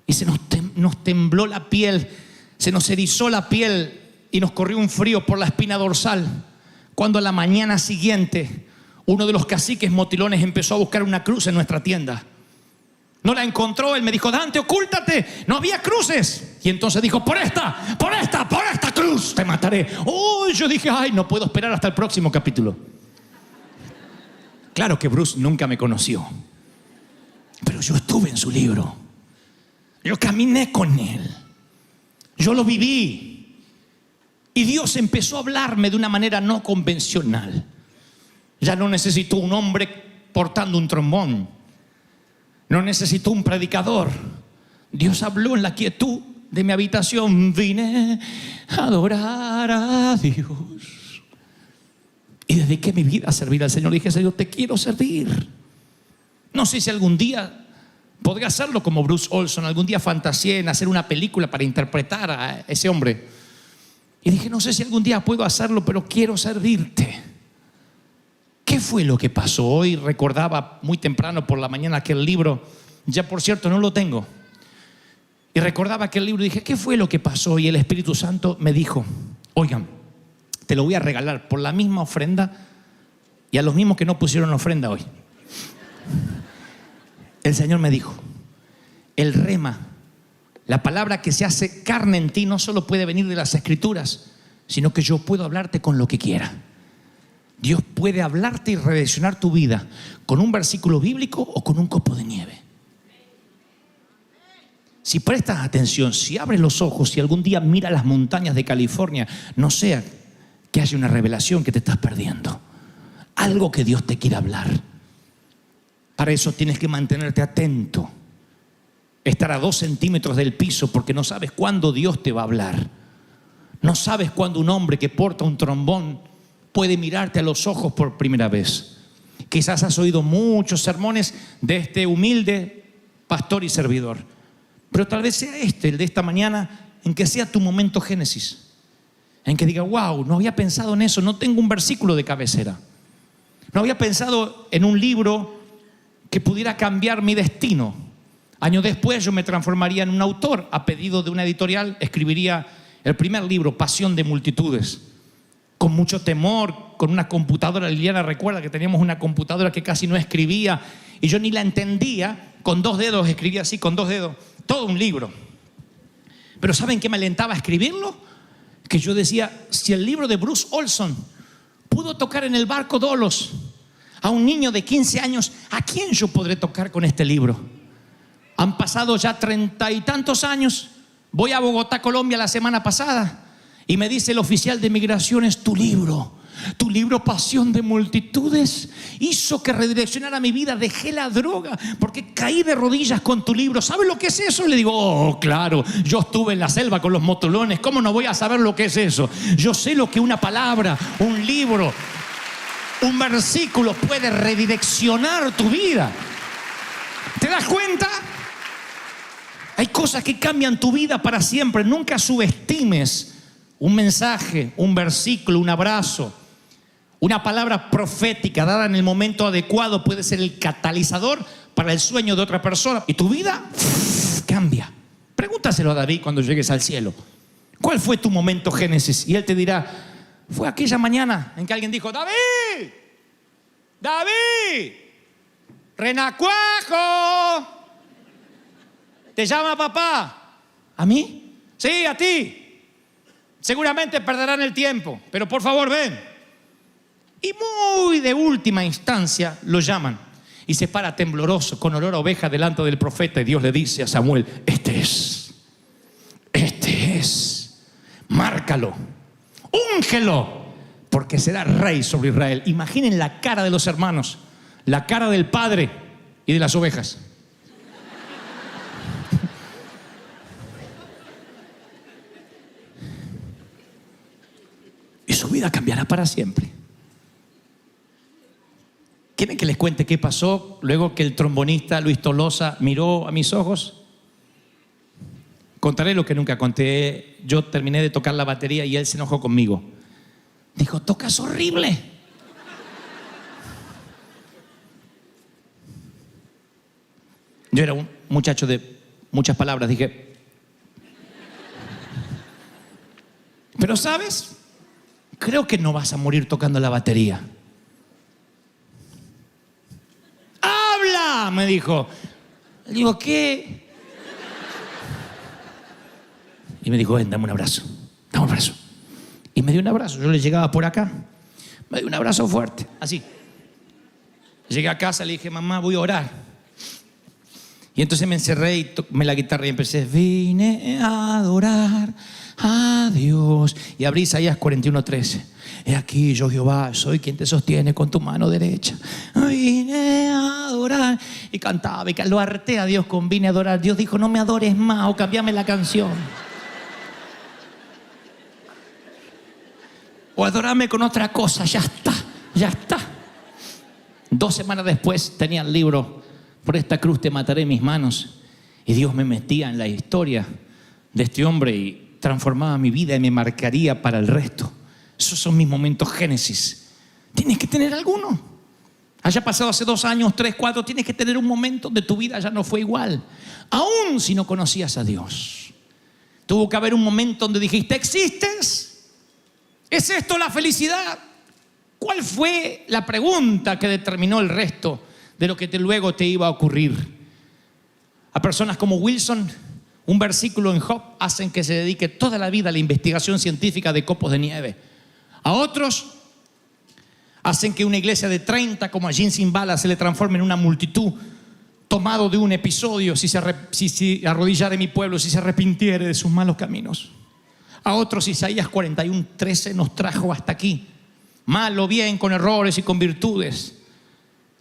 [SPEAKER 1] Y se nos tembló la piel, se nos erizó la piel y nos corrió un frío por la espina dorsal cuando a la mañana siguiente uno de los caciques motilones empezó a buscar una cruz en nuestra tienda. No la encontró, él me dijo, Dante, ocúltate, no había cruces. Y entonces dijo, por esta cruz te mataré. Yo dije, ay, no puedo esperar hasta el próximo capítulo. Claro que Bruce nunca me conoció, pero yo estuve en su libro. Yo caminé con él, yo lo viví. Y Dios empezó a hablarme de una manera no convencional. Ya no necesitó un hombre portando un trombón. No necesito un predicador. Dios habló en la quietud de mi habitación. Vine a adorar a Dios. Y dediqué mi vida a servir al Señor. Le dije, Señor, te quiero servir. No sé si algún día podría hacerlo como Bruce Olson. Algún día fantaseé en hacer una película para interpretar a ese hombre. Y dije, no sé si algún día puedo hacerlo, pero quiero servirte. ¿Qué fue lo que pasó? Hoy recordaba muy temprano por la mañana aquel libro. Ya por cierto no lo tengo. Y recordaba aquel libro y dije, ¿qué fue lo que pasó? Y el Espíritu Santo me dijo, oigan, te lo voy a regalar por la misma ofrenda y a los mismos que no pusieron ofrenda hoy. El Señor me dijo, el rema, la palabra que se hace carne en ti, no solo puede venir de las Escrituras, sino que yo puedo hablarte con lo que quiera. Dios puede hablarte y redireccionar tu vida con un versículo bíblico o con un copo de nieve. Si prestas atención, si abres los ojos, si algún día miras las montañas de California, no sea que haya una revelación que te estás perdiendo. Algo que Dios te quiere hablar. Para eso tienes que mantenerte atento. Estar a 2 centímetros del piso, porque no sabes cuándo Dios te va a hablar. No sabes cuándo un hombre que porta un trombón puede mirarte a los ojos por primera vez. Quizás has oído muchos sermones de este humilde pastor y servidor, pero tal vez sea el de esta mañana, en que sea tu momento Génesis, en que diga, wow, no había pensado en eso, no tengo un versículo de cabecera, no había pensado en un libro que pudiera cambiar mi destino. Años después yo me transformaría en un autor. A pedido de una editorial escribiría el primer libro, Pasión de Multitudes, con mucho temor, con una computadora. Liliana recuerda que teníamos una computadora que casi no escribía y yo ni la entendía. Con 2 dedos escribía así, con 2 dedos, todo un libro. Pero ¿saben qué me alentaba a escribirlo? Que yo decía, si el libro de Bruce Olson pudo tocar en el barco Dolos a un niño de 15 años, ¿a quién yo podré tocar con este libro? Han pasado ya 30 y tantos años. Voy a Bogotá, Colombia, la semana pasada y me dice el oficial de migraciones, tu libro Pasión de Multitudes hizo que redireccionara mi vida. Dejé la droga porque caí de rodillas con tu libro. ¿Sabes lo que es eso? Le digo, oh, claro, yo estuve en la selva con los motulones. ¿Cómo no voy a saber lo que es eso? Yo sé lo que una palabra, un libro, un versículo puede redireccionar tu vida. ¿Te das cuenta? Hay cosas que cambian tu vida para siempre. Nunca subestimes un mensaje, un versículo, un abrazo, una palabra profética dada en el momento adecuado puede ser el catalizador para el sueño de otra persona y tu vida cambia. Pregúntaselo a David cuando llegues al cielo. ¿Cuál fue tu momento Génesis? Y él te dirá, fue aquella mañana en que alguien dijo, David, renacuajo, te llama papá. ¿A mí? Sí, a ti. Seguramente perderán el tiempo, pero por favor ven. Y muy de última instancia lo llaman y se para tembloroso con olor a oveja delante del profeta y Dios le dice a Samuel, este es, márcalo, úngelo, porque será rey sobre Israel. Imaginen la cara de los hermanos, la cara del padre y de las ovejas. Y su vida cambiará para siempre. ¿Quieren que les cuente qué pasó luego que el trombonista Luis Tolosa miró a mis ojos? Contaré lo que nunca conté. Yo terminé de tocar la batería y él se enojó conmigo. Dijo, tocas horrible. Yo era un muchacho de muchas palabras, dije. Pero ¿sabes? Creo que no vas a morir tocando la batería. ¡Habla! Me dijo. Le digo, ¿qué? Y me dijo, ven, dame un abrazo. Dame un abrazo. Y me dio un abrazo. Yo le llegaba por acá. Me dio un abrazo fuerte, así. Llegué a casa, le dije, mamá, voy a orar. Y entonces me encerré y tomé la guitarra y empecé, vine a adorar a Dios. Y abrí Isaías 41:13. He aquí yo, Jehová, soy quien te sostiene con tu mano derecha. Vine a adorar. Y cantaba y lo harté a Dios con vine a adorar. Dios dijo, no me adores más o cambiame la canción. O adorame con otra cosa, ya está, ya está. 2 semanas después tenía el libro, por esta cruz te mataré en mis manos. Y Dios me metía en la historia de este hombre y transformaba mi vida y me marcaría para el resto. Esos son mis momentos Génesis. Tienes que tener alguno. Haya pasado hace 2 años, 3, 4, tienes que tener un momento donde tu vida ya no fue igual. Aún si no conocías a Dios. Tuvo que haber un momento donde dijiste, ¿existes? ¿Es esto la felicidad? ¿Cuál fue la pregunta que determinó el resto de lo que luego te iba a ocurrir? A personas como Wilson, un versículo en Job hacen que se dedique toda la vida a la investigación científica de copos de nieve. A otros hacen que una iglesia de 30 como a Jim Cymbala se le transforme en una multitud tomado de un episodio, si arrodillara mi pueblo, si se arrepintiere de sus malos caminos. A otros Isaías 41:13 nos trajo hasta aquí. Mal o bien, con errores y con virtudes.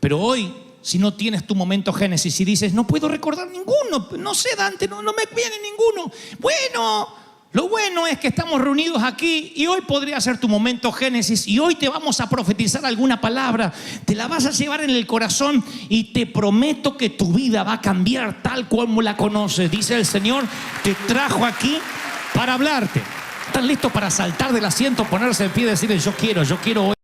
[SPEAKER 1] Pero hoy, si no tienes tu momento Génesis y dices, no puedo recordar ninguno, no sé Dante, no me viene ninguno. Bueno, Lo bueno es que estamos reunidos aquí y hoy podría ser tu momento Génesis y hoy te vamos a profetizar alguna palabra. Te la vas a llevar en el corazón y te prometo que tu vida va a cambiar tal como la conoces. Dice el Señor, te trajo aquí para hablarte. ¿Están listos para saltar del asiento, ponerse en pie y decirle yo quiero hoy?